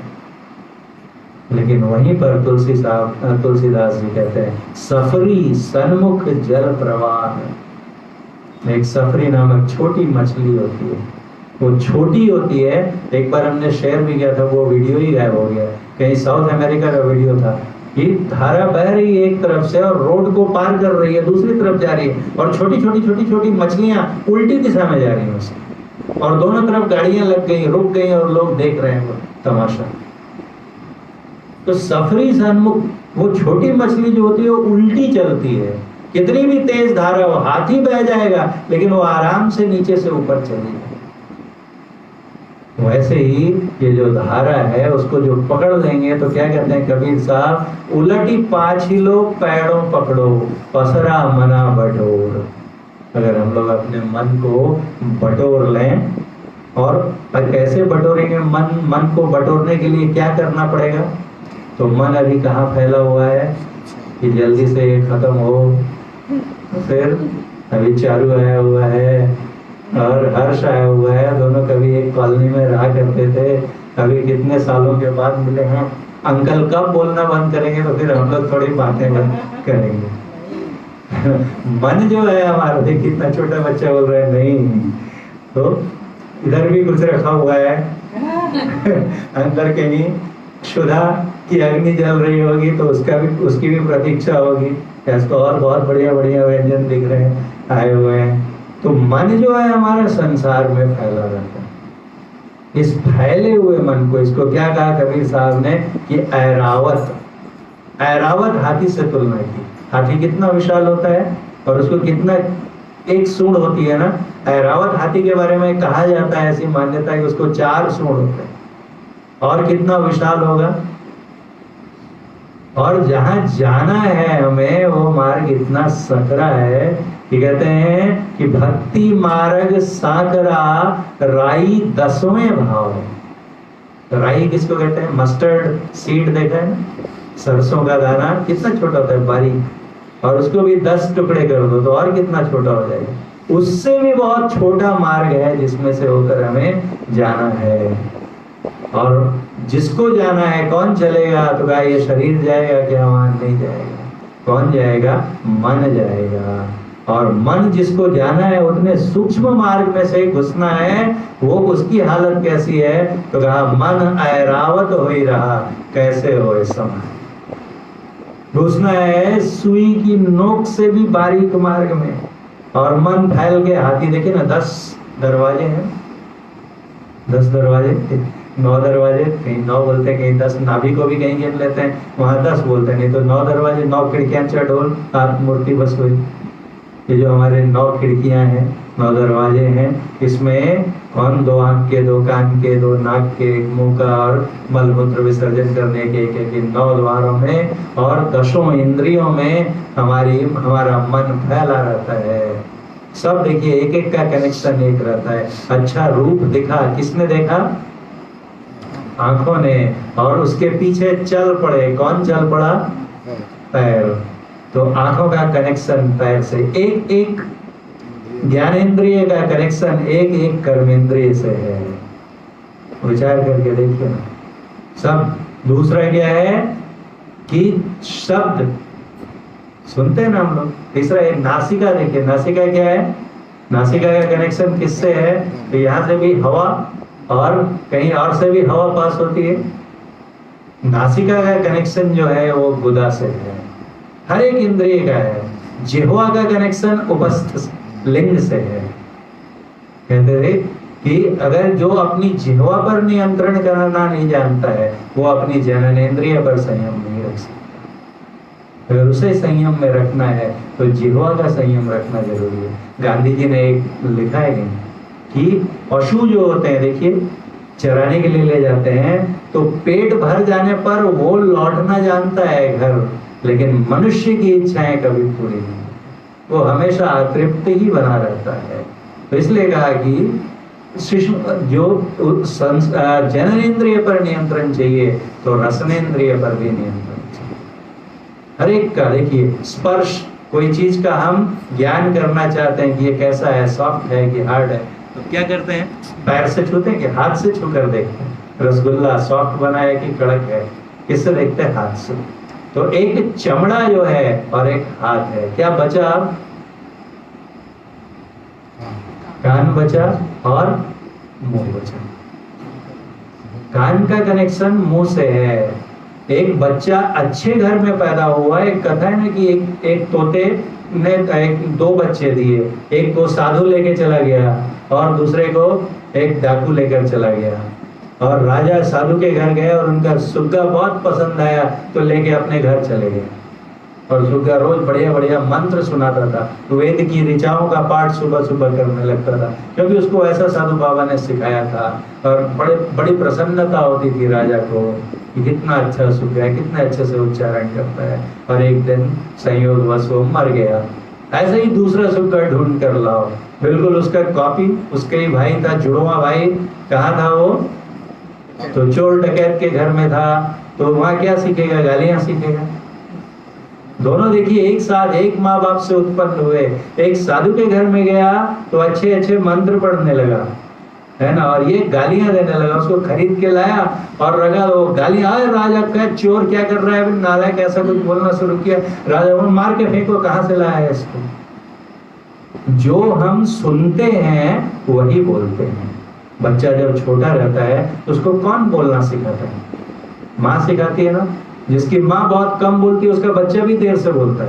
लेकिन वहीं पर तुलसीदास जी कहते हैं सफरी सन्मुख जल प्रवाह। एक सफरी नामक छोटी मछली होती है, वो छोटी होती है। एक बार हमने शेयर भी किया था, वो वीडियो ही गायब हो गया, कहीं साउथ अमेरिका का वीडियो था। ये धारा बह रही है एक तरफ से और रोड को पार कर रही है, दूसरी तरफ जा रही है, और छोटी छोटी छोटी छोटी मछलियां उल्टी दिशा में जा रही है, और दोनों तरफ गाड़ियां लग गई, रुक गई, और लोग देख रहे हैं वो तमाशा। तो सफरी सन्मुख, वो छोटी मछली जो होती है वो उल्टी चलती है, कितनी भी तेज धारा हो, हाथी बह जाएगा लेकिन वो आराम से नीचे से ऊपर चलेगा। वैसे ही ये जो धारा है उसको जो पकड़ लेंगे तो क्या कहते हैं कबीर साहब, उलटी पाछिलो पैरों पकड़ो, पसरा मना बटोर। अगर हम लोग अपने मन को बटोर लें, और कैसे बटोरेंगे मन को बटोरने के लिए क्या करना पड़ेगा? तो मन अभी कहाँ फैला हुआ है कि जल्दी से ये खत्म हो, फिर अभी चारू आया हुआ है और हर्ष आया हुआ है, दोनों कभी एक कॉलोनी में रहा करते थे, अभी कितने सालों के बाद मिले हैं। अंकल कब बोलना बंद करेंगे तो फिर हम लोग थोड़ी बातें बंद करेंगे। मन जो है हमारा, देख कितना छोटा बच्चा बोल रहा है नहीं, तो इधर भी कुछ रखा हुआ है अंदर कहीं क्षुधा की अग्नि जल रही होगी तो उसकी भी प्रतीक्षा होगी। इसको और बहुत बढ़िया बढ़िया व्यंजन दिख रहे हैं, आए हुए हैं। तो मन जो है हमारे संसार में फैला रहता है। इस फैले हुए मन को, इसको क्या कहा कबीर साहब ने कि ऐरावत। ऐरावत हाथी से तुलना की। हाथी कितना विशाल होता है और उसको कितना एक सूंड होती है ना। ऐरावत हाथी के बारे में कहा जाता है, ऐसी मान्यता है कि उसको 4 सूंड होते हैं। और कितना विशाल होगा। और जहां जाना है हमें वो मार्ग इतना सकरा है कि कहते हैं कि भक्ति मार्ग साकरा राई 10वें भाव है। राई किसको कहते हैं? मस्टर्ड सीड देखा है ना, सरसों का दाना कितना छोटा होता है, बारीक, और उसको भी 10 टुकड़े कर दो तो और कितना छोटा हो जाएगा। उससे भी बहुत छोटा मार्ग है जिसमें से होकर हमें जाना है। और जिसको जाना है, कौन चलेगा? तो क्या ये शरीर जाएगा क्या? वहां नहीं जाएगा। कौन जाएगा? मन जाएगा। और मन जिसको जाना है उतने सूक्ष्म मार्ग में से घुसना है। वो उसकी हालत कैसी है? तो कहा मन ऐरावत हो ही रहा, कैसे हो इस समय। घुसना है सुई की नोक से भी बारीक मार्ग में। और मन फैल के हाथी, देखिए ना 10 दरवाजे हैं, 10 दरवाजे, 9 दरवाजे, कहीं 9 बोलते हैं, कहीं 10, नाभि को भी कहीं गिन लेते हैं, वहां 10 बोलते हैं, नहीं तो 9 दरवाजे, 9 खिड़कियां, चढ़ोल आत्म मूर्ति बस हुई। ये जो हमारे 9 खिड़कियां हैं, 9 दरवाजे हैं, इसमें कौन? 2 आंख के, 2 कान के, 2 नाक के, 1 मुंह का और मलमूत्र विसर्जन करने के एक 9 द्वारों में और 10 इंद्रियों में हमारा मन फैला रहता है। सब देखिए एक एक का कनेक्शन एक रहता है। अच्छा रूप दिखा, किसने देखा? आंखों ने। और उसके पीछे चल पड़े, कौन चल पड़ा? पैर। तो आंखों का कनेक्शन पैर से, एक एक ज्ञानेंद्रिय का कनेक्शन एक एक कर्मेंद्रिय से है। विचार करके देखिए ना। सब दूसरा क्या है कि शब्द सुनते हैं ना हम लोग। तीसरा एक नासिका, देखिए नासिका क्या है? नासिका का कनेक्शन किससे है? तो यहाँ से भी हवा और कहीं और से भी हवा पास होती है। नासिका का कनेक्शन जो है वो गुदा से है, हर एक इंद्रिय का है। जिह्वा का कनेक्शन उपस्थ लिंग से है। कहते थे कि अगर जो अपनी जिह्वा पर नियंत्रण करना नहीं जानता है वो अपनी जननेंद्रिय पर संयम नहीं रख सकता। अगर उसे संयम में रखना है तो जिह्वा का संयम रखना जरूरी है। गांधी जी ने एक लिखा है कि पशु जो होते हैं, देखिए चराने के लिए ले जाते हैं तो पेट भर जाने पर वो लौटना जानता है घर, लेकिन मनुष्य की इच्छाएं कभी पूरी नहीं, वो हमेशा अतृप्त ही बना रहता है। तो इसलिए कहा कि जो जननेंद्रिय पर नियंत्रण चाहिए तो रसनेंद्रिय पर भी नियंत्रण चाहिए। हर एक का देखिए स्पर्श, कोई चीज का हम ज्ञान करना चाहते हैं कि ये कैसा है, सॉफ्ट है कि हार्ड है, तो क्या करते हैं? पैर से छूते हैं कि हाथ से छू कर देखते हैं? रसगुल्ला सॉफ्ट बना है कि कड़क है, किससे देखते हैं? हाथ से। तो एक चमड़ा जो है और एक हाथ है, क्या बचा? कान बचा और मुंह बचा। कान का कनेक्शन मुंह से है। एक बच्चा अच्छे घर में पैदा हुआ, एक कथा है ना कि एक तोते ने 2 बच्चे दिए, एक को साधु लेके चला गया और दूसरे को एक डाकू लेकर चला गया। और राजा साधु के घर गए और उनका सुग्गा बहुत पसंद आया तो लेके अपने घर चले गए। और सुग्गा रोज बढ़िया बढ़िया मंत्र सुनाता था, वेद की ऋचाओं का पाठ सुबह सुबह करने लगता था, क्योंकि उसको ऐसा साधु बाबा ने सिखाया था। और बड़ी प्रसन्नता होती थी राजा को कि कितना अच्छा सुग्गा है, कितना अच्छे से उच्चारण करता है। और एक दिन संयोगवश वो मर गया। ऐसे ही दूसरा सुग्गा ढूंढ कर लाओ, बिल्कुल उसका कॉपी, उसके ही भाई था, जुड़वा भाई। कहाँ था वो? तो चोर डकैत के घर में था। तो वहां क्या सीखेगा? गालियां सीखेगा। दोनों देखिए एक साथ एक माँ बाप से उत्पन्न हुए। एक साधु के घर में गया तो अच्छे अच्छे मंत्र पढ़ने लगा, है ना, और ये गालियां देने लगा। उसको खरीद के लाया और लगा वो गालियां, राजा का चोर क्या कर रहा है, नालायक, ऐसा कुछ बोलना शुरू किया। राजा वो मार के फेंको, कहाँ से लाया है इसको? जो हम सुनते हैं वही बोलते हैं। बच्चा जब छोटा रहता है तो उसको कौन बोलना सिखाता है? माँ सिखाती है ना। जिसकी माँ बहुत कम बोलती है उसका बच्चा भी देर से बोलता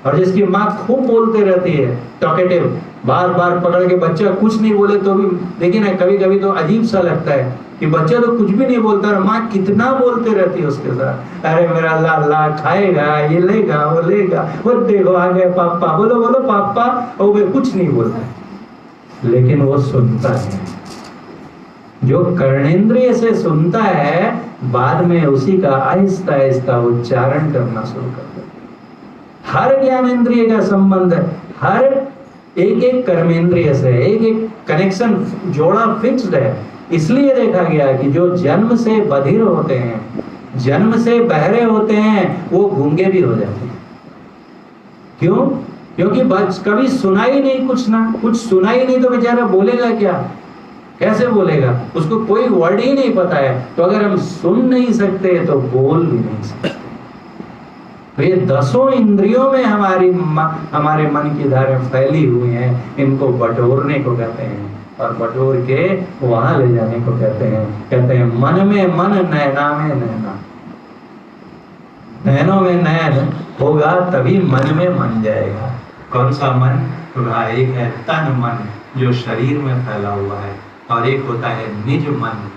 और जिसकी माँ खूब बोलते रहती है, टॉकेटिव, बार बार पकड़ के बच्चा कुछ नहीं बोले तो भी, देखिए ना कभी कभी तो अजीब सा लगता है कि बच्चा तो कुछ भी नहीं बोलता और माँ कितना बोलते रहती है उसके साथ, अरे मेरा लाला खाएगा, ये लेगा, वो लेगा, वो देखो आ गए पापा, बोलो बोलो पापा, और वे कुछ नहीं बोलता है। लेकिन वो सुनता है, जो कर्णेंद्रिय से सुनता है बाद में उसी का आहिस्ता आहिस्ता उच्चारण करना शुरू कर देता है। हर ज्ञानेंद्रिय का संबंध है, हर एक एक कर्मेंद्रिय से, एक एक कनेक्शन जोड़ा फिक्स्ड है। इसलिए देखा गया कि जो जन्म से बधिर होते हैं, जन्म से बहरे होते हैं, वो गूंगे भी हो जाते हैं। क्यों? क्योंकि कभी सुना ही नहीं, कुछ सुना ही नहीं, तो बेचारा बोलेगा क्या, कैसे बोलेगा? उसको कोई वर्ड ही नहीं पता है। तो अगर हम सुन नहीं सकते तो बोल भी नहीं सकते। तो ये 10 इंद्रियों में हमारे मन की धारें फैली हुई हैं, इनको बटोरने को कहते हैं, और बटोर के वहां ले जाने को कहते हैं मन में मन, नैना में नैना। नैनों में नैन होगा तभी मन में मन जाएगा। कौन सा मन? तो एक है तन मन जो शरीर में फैला हुआ है, और एक होता है निज मन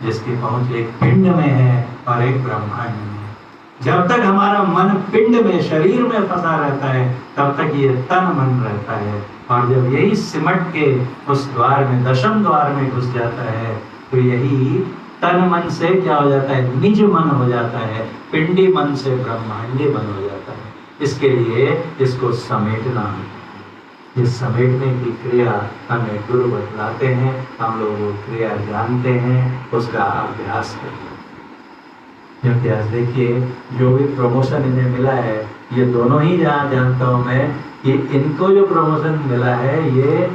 जिसकी पहुंच एक पिंड में है और एक ब्रह्मांड में। जब तक हमारा मन पिंड में, शरीर में फंसा रहता है, तब तक ये तन मन रहता है, और जब यही सिमट के उस द्वार में, दशम द्वार में घुस जाता है, तो यही तन मन से क्या हो जाता है? निज मन हो जाता है। पिंडी मन से ब्रह्मांडी मन हो जाता है। इसके लिए इसको समेटना है। ये समेटने की क्रिया हमें गुरु बतलाते हैं, हम लोग वो क्रिया जानते हैं, उसका अभ्यास करते हैं। अभ्यास देखिए, जो भी प्रमोशन इन्हें मिला है, ये दोनों ही जानता हूं मैं कि इनको जो प्रमोशन मिला है, ये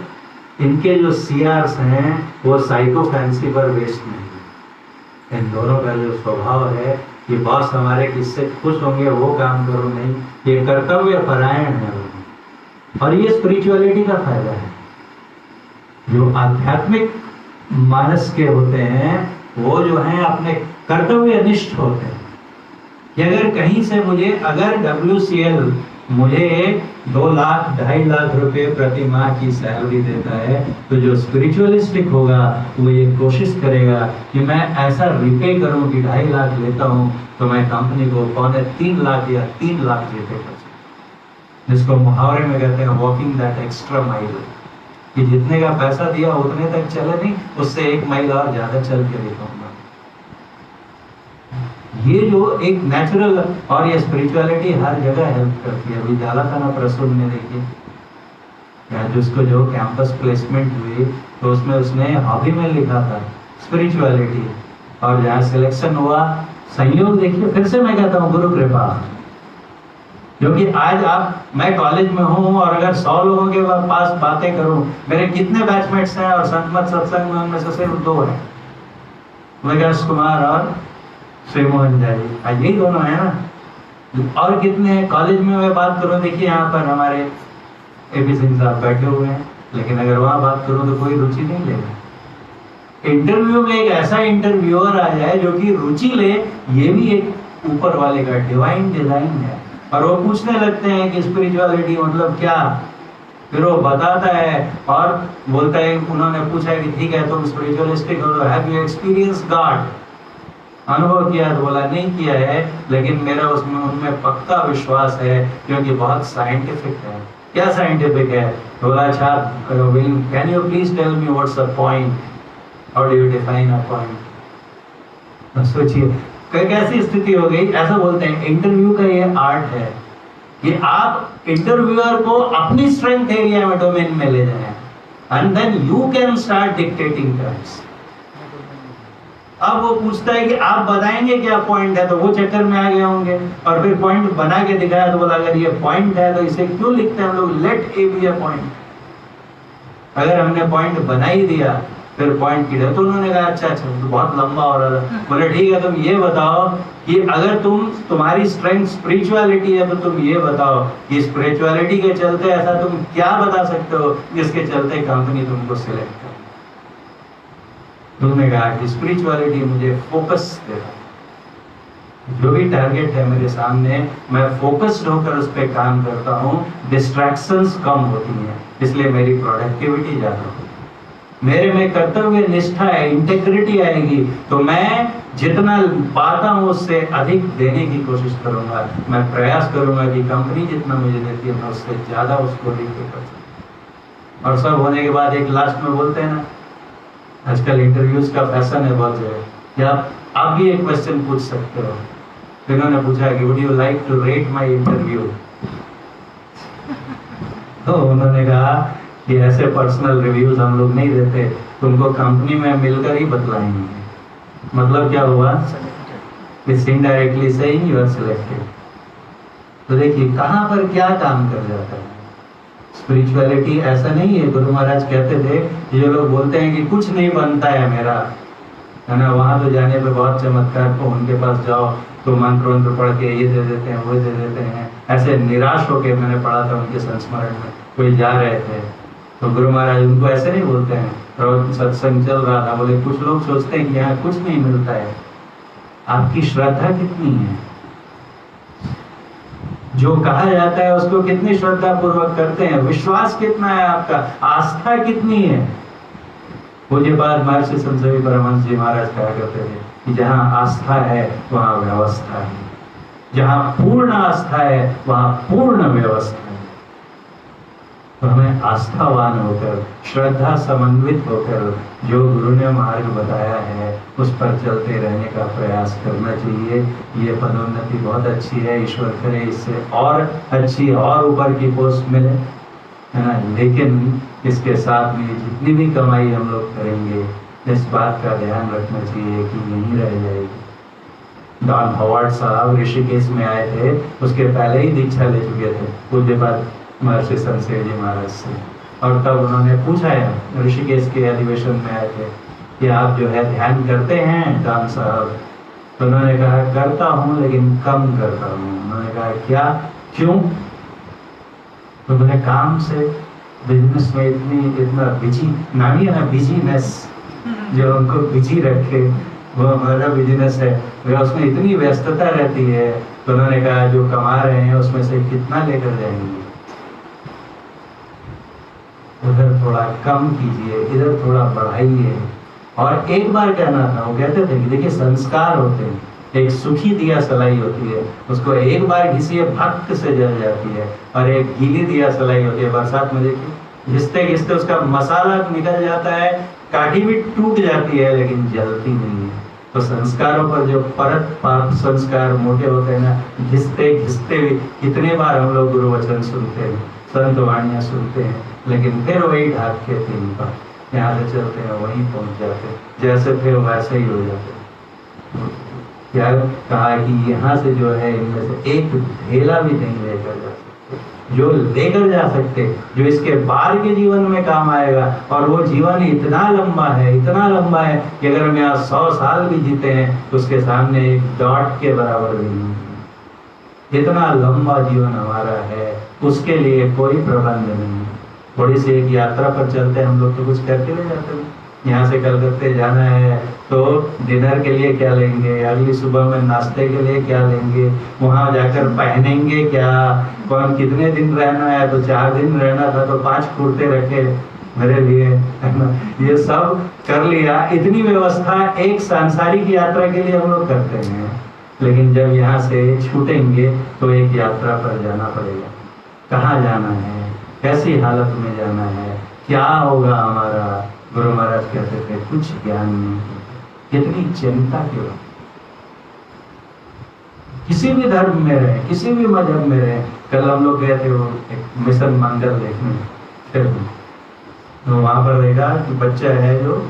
इनके जो सीआर्स हैं वो साइको फैंसी पर बेस्ड नहीं है। इन दोनों का जो स्वभाव है, ये बॉस हमारे किससे खुश होंगे वो काम करो नहीं, ये कर्तव्य परायण है। और ये स्पिरिचुअलिटी का फायदा है। जो आध्यात्मिक मानस के होते हैं वो जो है अपने कर्तव्य निष्ठ होते हैं कि अगर कहीं से मुझे, अगर WCL मुझे 2 लाख 2.5 लाख रुपए प्रति माह की सैलरी देता है, तो जो स्पिरिचुअलिस्टिक होगा वो ये कोशिश करेगा कि मैं ऐसा रिपे करूं कि 2.5 लाख लेता हूं तो मैं कंपनी को 2.25 लाख या 3 लाख रिपे कर सकूं। जिसको मुहावरे में कहते हैं वॉकिंग दैट एक्स्ट्रा माइल, कि जितने का पैसा दिया उतने तक चले नहीं, उससे 1 माइल और ज्यादा चल के दिखाऊंगा। ये जो एक नेचुरल, और ये स्पिरिचुअलिटी हर जगह हेल्प करती है। अभी जालाखाना प्रसून में देखिए, जिसको जो कैंपस प्लेसमेंट हुई तो उसमें उसने हॉबी में लिखा था स्पिरिचुअलिटी, और जहाँ सिलेक्शन हुआ, संयोग देखिए, फिर से मैं कहता हूँ गुरु कृपा। जो कि आज मैं कॉलेज में हूँ और अगर 100 लोगों के पास बातें करूं, मेरे कितने बैचमेट्स हैं और संतमत सत्संग में उनमें से सिर्फ 2 हैं, विकास कुमार और श्री मोहन जी, यही दोनों है ना। और कितने हैं कॉलेज में मैं बात करूं, देखिए यहाँ पर हमारे AP सिंह साहब बैठे हुए हैं, लेकिन अगर वहां बात करूं तो कोई रुचि नहीं लेगा। इंटरव्यू में एक ऐसा इंटरव्यूअर आ जाए जो कि रुचि ले, ये भी एक ऊपर वाले का डिवाइन डिजाइन है। और वो पूछने लगते हैं कि स्पिरिचुअलिटी मतलब क्या, फिर वो बताता है और बोलता है, उन्होंने पूछा है कि ठीक है तुम स्पिरिचुअलिस्टिक हो, हैव यू एक्सपीरियंस गॉड, अनुभव किया? तो बोला नहीं किया है, लेकिन मेरा उसमें उनमें पक्का विश्वास है क्योंकि बहुत साइंटिफिक है। क्या साइंटिफिक है? बोला अच्छा, can you please tell me what's the point, how do you define a point. सोचिए कैसी स्थिति हो गई। ऐसा बोलते हैं इंटरव्यू का ये आर्ट है कि आप इंटरव्यूअर को अपनी स्ट्रेंथ एरिया में, डोमेन में ले जाएं, and then you can start dictating terms. अब वो पूछता है कि आप बताएंगे क्या पॉइंट है, तो वो चक्कर में आ गए होंगे और फिर पॉइंट बना के दिखाया, तो बोला अगर ये पॉइंट है तो इसे क्यों लिखते हैं हम लोग, let A B a point. अगर हमने पॉइंट बना ही दिया फिर पॉइंट की, तो उन्होंने कहा अच्छा तो बहुत लंबा हो रहा था। बोले ठीक है, तुम ये बताओ कि अगर तुम्हारी स्ट्रेंथ स्पिरिचुअलिटी है तो तुम ये बताओ कि स्पिरिचुअलिटी के चलते ऐसा तुम क्या बता सकते हो जिसके चलते कंपनी तुमको सिलेक्ट करे। तुमने कहा कि स्पिरिचुअलिटी मुझे फोकस देता है। जो भी टारगेट है मेरे सामने, मैं फोकस्ड होकर उस पर काम करता हूँ, डिस्ट्रैक्शंस कम होती हैं, इसलिए मेरी प्रोडक्टिविटी ज़्यादा होती है। मेरे में कर्तव्य निष्ठा है, इंटेग्रिटी आएगी, तो मैं जितना पाता हूँ उससे अधिक देने की कोशिश करूंगा। मैं प्रयास करूंगा कि कंपनी जितना मुझे देती है मैं उससे ज़्यादा उसको देकर कर सकूं। और सब होने के बाद एक लास्ट में बोलते हैं ना, आजकल इंटरव्यूज का फैशन है बहुत जगह, क्या आप भी एक क्वेश्चन पूछ सकते हो। तो इन्होंने पूछा कि would you like to rate my interview, तो उन्होंने कहा कि ऐसे पर्सनल रिव्यूज हम लोग नहीं देते, तुमको कंपनी में मिलकर ही बतलाएंगे। मतलब क्या हुआ, it's indirectly saying you are selected. तो देखिए कहाँ पर क्या काम कर जाता है। स्पिरिचुअलिटी ऐसा नहीं है। गुरु महाराज कहते थे, ये लोग बोलते हैं कि कुछ नहीं बनता है मेरा, है ना, वहां तो जाने पे बहुत चमत्कार, तो उनके पास जाओ तो मंत्र वंत्र पढ़ के ये दे देते हैं, वो दे देते हैं। ऐसे निराश होके मैंने पढ़ा था उनके संस्मरण में, कोई जा रहे थे तो गुरु महाराज उनको ऐसे नहीं बोलते हैं, और सत्संग चल रहा था, बोले कुछ लोग सोचते हैं कि यहाँ कुछ नहीं मिलता है, आपकी श्रद्धा कितनी है, जो कहा जाता है उसको कितनी श्रद्धा पूर्वक करते हैं, विश्वास कितना है आपका, आस्था कितनी है। मुझे बाद महर्षि संत परमहंस जी महाराज कहा करते थे कि जहाँ आस्था है वहाँ व्यवस्था है, जहाँ पूर्ण आस्था है वहाँ पूर्ण व्यवस्था है। तो हमें आस्थावान होकर, श्रद्धा समन्वित होकर जो गुरु ने मार्ग बताया है उस पर चलते रहने का प्रयास करना चाहिए। ये पदोन्नति बहुत अच्छी है, ईश्वर करे इससे और अच्छी और ऊपर की पोस्ट मिले, है ना। लेकिन इसके साथ में जितनी भी कमाई हम लोग करेंगे इस बात का ध्यान रखना चाहिए कि नहीं रह जाएगी। डॉन हॉवर्ड साहब ऋषिकेश में आए थे, उसके पहले ही दीक्षा ले चुके थे पूज्य पाद महर्षि संतसेठ जी महाराज से, और तब उन्होंने पूछा है, ऋषिकेश के अधिवेशन में आए थे, कि आप जो है ध्यान करते हैं डॉन साहब। तो उन्होंने कहा करता हूँ लेकिन कम करता हूँ। उन्होंने कहा क्या, क्यों? तो मैंने काम से, बिजनेस में इतना बिजी, नाम ही है ना बिजीनेस, जो उनको बिजी रखे वो हमारा बिजनेस है, वह उसमें इतनी व्यस्तता रहती है। तो उन्होंने कहा जो कमा रहे हैं उसमें से कितना लेकर जाएंगे, उधर थोड़ा कम कीजिए, इधर थोड़ा बढ़ाइए। और एक बार कहना था, वो कहते थे कि देखिए संस्कार होते हैं, एक सूखी दिया सलाई होती है, उसको एक बार घिसिए भक्त से जल जाती है, और एक गीली दिया सलाई होती है, बरसात में देखिए घिसते घिसते उसका मसाला निकल जाता है, काठी भी टूट जाती है लेकिन जलती नहीं है। तो संस्कारों पर जो परत पाप संस्कार मोटे होते हैं ना, घिसते घिसते भी कितने बार हम लोग गुरु वचन सुनते हैं, संत वाणियां सुनते हैं, लेकिन फिर वही ढाक के तीन पर यहाँ से चलते हैं वहीं पहुंच जाते हैं, जैसे फिर वैसे ही हो जाते हैं। क्या कहा कि यहाँ से जो है इनमें से एक ढेला भी नहीं लेकर जा सकते, जो लेकर जा सकते, जो इसके बाहर के जीवन में काम आएगा। और वो जीवन इतना लंबा है, इतना लंबा है कि अगर हम यहाँ 100 साल भी जीते हैं तो उसके सामने एक डॉट के बराबर भी नहीं। इतना लंबा जीवन हमारा है, उसके लिए कोई प्रबंध नहीं। थोड़ी सी एक यात्रा पर चलते हैं हम लोग तो कुछ करके ले जाते हैं। यहाँ से कलकत्ते जाना है तो डिनर के लिए क्या लेंगे, अगली सुबह में नाश्ते के लिए क्या लेंगे, वहाँ जाकर पहनेंगे क्या, कौन कितने दिन रहना है, तो 4 दिन रहना था तो 5 कुर्ते रखे मेरे लिए, है ना। ये सब कर लिया, इतनी व्यवस्था एक सांसारिक यात्रा के लिए हम लोग करते हैं। लेकिन जब यहाँ से छूटेंगे तो एक यात्रा पर जाना पड़ेगा। कहाँ जाना है, कैसी हालत में जाना है, क्या होगा हमारा। गुरु महाराज कहते थे कुछ ज्ञान नहीं, कितनी चिंता क्यों। किसी भी धर्म में रहे, किसी भी मजहब में रहे। कल हम लोग गए थे वो एक मिशन मंगल देखने, फिर तो वहां पर देखा कि बच्चा है जो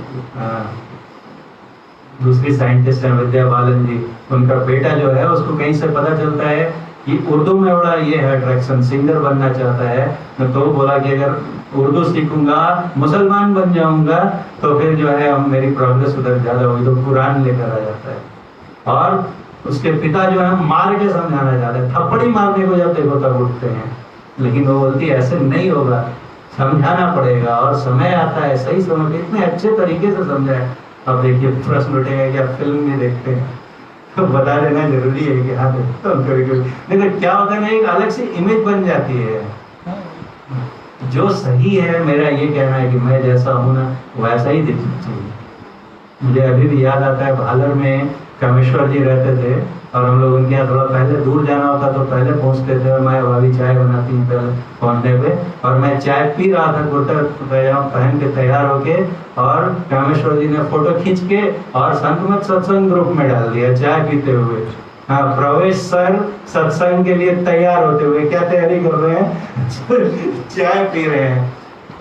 दूसरी साइंटिस्ट है विद्या बालन जी, उनका बेटा जो है उसको कहीं से पता चलता है कि उर्दू में बड़ा ये है अट्रैक्शन, सिंगर बनना चाहता है। तो बोला कि अगर उर्दू सीखूंगा मुसलमान बन जाऊंगा तो फिर जो है मेरी प्रोग्रेस उधर ज्यादा होगी। तो कुरान लेकर आ जाता है, और उसके पिता जो है मार के समझाना चाहते हैं, थप्पड़ी मारने को जब देखो तब उठते हैं। लेकिन वो बोलती है ऐसे नहीं होगा, समझाना पड़ेगा, और समय आता है सही समय पे इतने अच्छे तरीके से समझाए। अब देखिए प्रश्न उठेगा कि आप फिल्म में देखते हैं, तो बता देना जरूरी है कि हाँ देखता हूँ कभी कभी। नहीं तो क्या होता है ना, एक अलग से इमेज बन जाती है। जो सही है, मेरा ये कहना है कि मैं जैसा हूँ ना वैसा ही दिखना चाहिए। मुझे अभी भी याद आता है, भालर में कामेश्वर जी रहते थे और हम लोग उनके यहाँ थोड़ा पहले दूर जाना होता तो पहले पहुंचते थे, और मैं भाभी चाय बनाती हैं पहले पहुंचने पे, और मैं चाय पी रहा था कुर्ता पैजामा पहन के तैयार होके, और कामेश्वर जी ने फोटो खींच के और संत मत सत्संग ग्रुप में डाल दिया चाय पीते हुए। हाँ, प्रवेश सर सत्संग के लिए तैयार होते हुए, क्या तैयारी कर रहे हैं? चाय पी रहे हैं।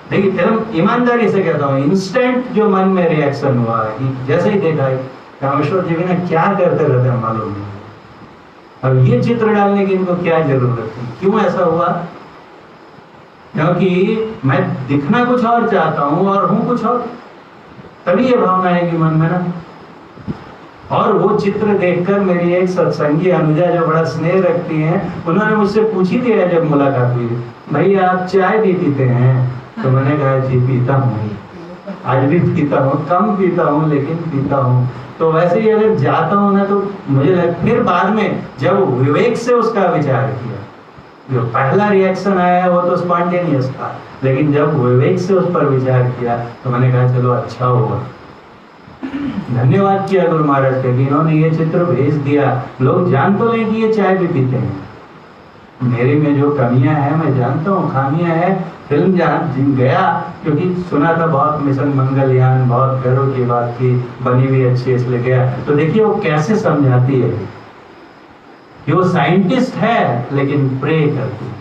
देखिए फिल्म ईमानदारी से कहता हूँ, इंस्टेंट जो मन में रिएक्शन हुआ जैसे ही देखा कामेश्वर जी ने क्या करते रहते हैं मालूम नहीं। अब ये चित्र डालने की इनको क्या जरूरत थी? क्यों ऐसा हुआ? क्योंकि मैं दिखना कुछ और चाहता हूं और हूं कुछ और, तभी ये भावना आएगी मन में ना। और वो चित्र देखकर मेरी एक सत्संगी अनुजा जो बड़ा स्नेह रखती हैं, उन्होंने मुझसे पूछी थी जब मुलाकात हुई, भैया आप चाय भी पीते हैं? तो मैंने कहा जी पीता हूँ, आज भी पीता हूँ, कम पीता हूँ लेकिन पीता हूँ। तो वैसे ही अगर जाता हूँ ना तो मुझे फिर बाद में जब विवेक से उसका विचार किया, जो पहला रिएक्शन आया वो तो स्पॉन्टेनियस था, लेकिन जब विवेक से उस पर विचार किया तो मैंने कहा चलो अच्छा हुआ। धन्यवाद किया गुरु महाराज के कि इन्होंने ये चित्र भेज दिया। लोग जान तो लें कि ये चाय भी पीते हैं, मेरे में जो कमियां हैं मैं जानता हूँ, खामियां हैं। फिल्म जहाँ गया, क्योंकि सुना था बहुत मिशन मंगलयान, बहुत गर्व की बात की, बनी हुई अच्छी, इसलिए गया। तो देखिए वो कैसे समझाती है कि वो साइंटिस्ट है लेकिन प्रे करती है।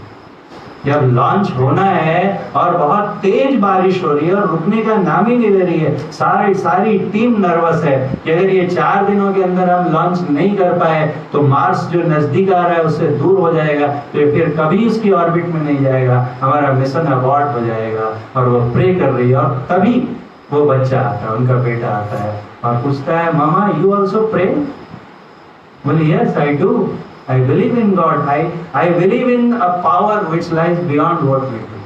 जब लॉन्च होना है और बहुत तेज बारिश हो रही है और रुकने का नाम ही नहीं ले रही है, सारी टीम नर्वस है कि अगर ये 4 दिनों के अंदर हम लॉन्च नहीं कर पाए तो मार्स जो नजदीक आ रहा है उससे दूर हो जाएगा, तो फिर कभी उसकी ऑर्बिट में नहीं जाएगा, हमारा मिशन अबॉर्ट हो जाएगा। और वो प्रे कर रही है, और तभी वो बच्चा आता है, उनका बेटा आता है और पूछता है मामा यू ऑल्सो प्रे? बोले yes I do, I believe in God. I believe in a power which lies beyond what we do.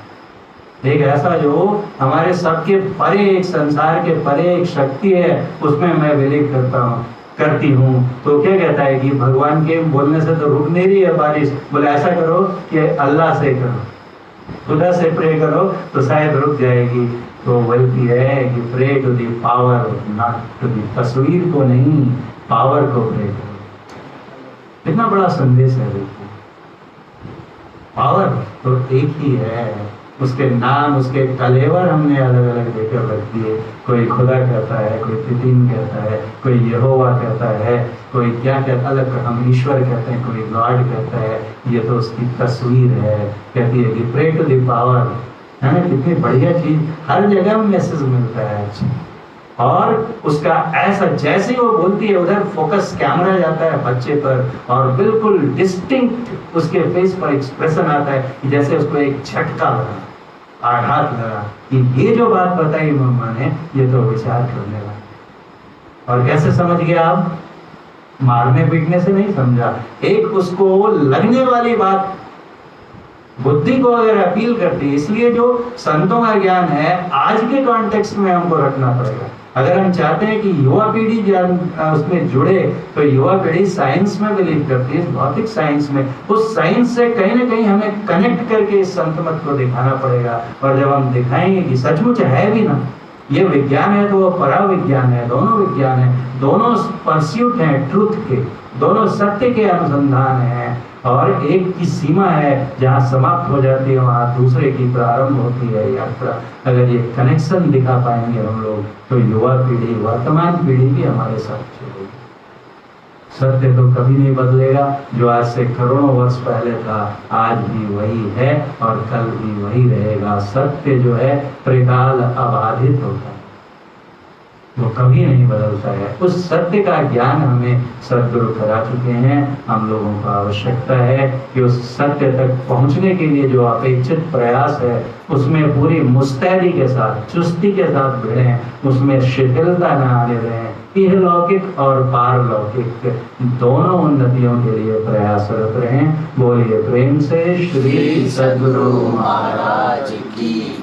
एक ऐसा जो हमारे सबके परे, एक संसार के परे एक शक्ति है, उसमें मैं बिलीव करती हूँ। तो क्या कहता है कि भगवान के बोलने से तो रुक नहीं रही है बारिश, बोले ऐसा करो कि अल्लाह से करो, खुदा से प्रे करो तो शायद रुक जाएगी। तो बोलती है कि pray to the power, not to the, तस्वीर को नहीं पावर को प्रे करो। कितना बड़ा संदेश है। देखो पावर तो एक ही है, उसके नाम, उसके कलेवर हमने अलग अलग देकर रख दिए। कोई खुदा कहता है, कोई तितिन कहता है, कोई यहोवा कहता है, कोई क्या कहता, अलग हम ईश्वर कहते हैं, कोई गॉड कहता है। ये तो उसकी तस्वीर है। कहती है कि प्रे टू द पावर, है ना? कितनी बढ़िया चीज, हर जगह मैसेज मिलता है। और उसका ऐसा जैसे ही वो बोलती है उधर फोकस कैमरा जाता है बच्चे पर, और बिल्कुल डिस्टिंक्ट उसके फेस पर एक्सप्रेशन आता है कि जैसे उसको एक झटका लगा, आघात लगा कि ये जो बात बताई मम्मा ने ये तो विचार करने वाला। और कैसे समझ गया आप? मारने पीटने से नहीं समझा, एक उसको लगने वाली बात बुद्धि को अगर अपील करती है। इसलिए जो संतों का ज्ञान है आज के कॉन्टेक्स्ट में हमको रखना पड़ेगा। अगर हम चाहते हैं कि युवा पीढ़ी उसमें जुड़े, तो युवा पीढ़ी साइंस में बिलीव करती है, भौतिक साइंस में। उस साइंस से कहीं ना कहीं हमें कनेक्ट करके इस संत मत को दिखाना पड़ेगा। और जब हम दिखाएंगे कि सचमुच है भी ना, ये विज्ञान है तो वो पराविज्ञान है, दोनों विज्ञान है, दोनों परस्यूट हैं ट्रुथ के, दोनों सत्य के अनुसंधान है। और एक की सीमा है जहाँ समाप्त हो जाती है, वहाँ दूसरे की प्रारंभ होती है यात्रा। अगर ये कनेक्शन दिखा पाएंगे हम लोग तो युवा पीढ़ी, वर्तमान पीढ़ी भी हमारे साथ चलेगी। सत्य तो कभी नहीं बदलेगा, जो आज से करोड़ों वर्ष पहले था आज भी वही है और कल भी वही रहेगा। सत्य जो है त्रिकाल अबाधित होता है, वो कभी नहीं बदलता है। उस सत्य का ज्ञान हमें सद्गुरु करा चुके हैं। हम लोगों को आवश्यकता है कि उस सत्य तक पहुंचने के लिए जो अपेक्षित प्रयास है उसमें पूरी मुस्तैदी के साथ, चुस्ती के साथ भिड़ें, उसमें शिथिलता न आने दें। इहलौकिक और पारलौकिक दोनों उन्नतियों के लिए प्रयासरत रहें। बोलिए प्रेम से श्री सद्गुरु महाराज की।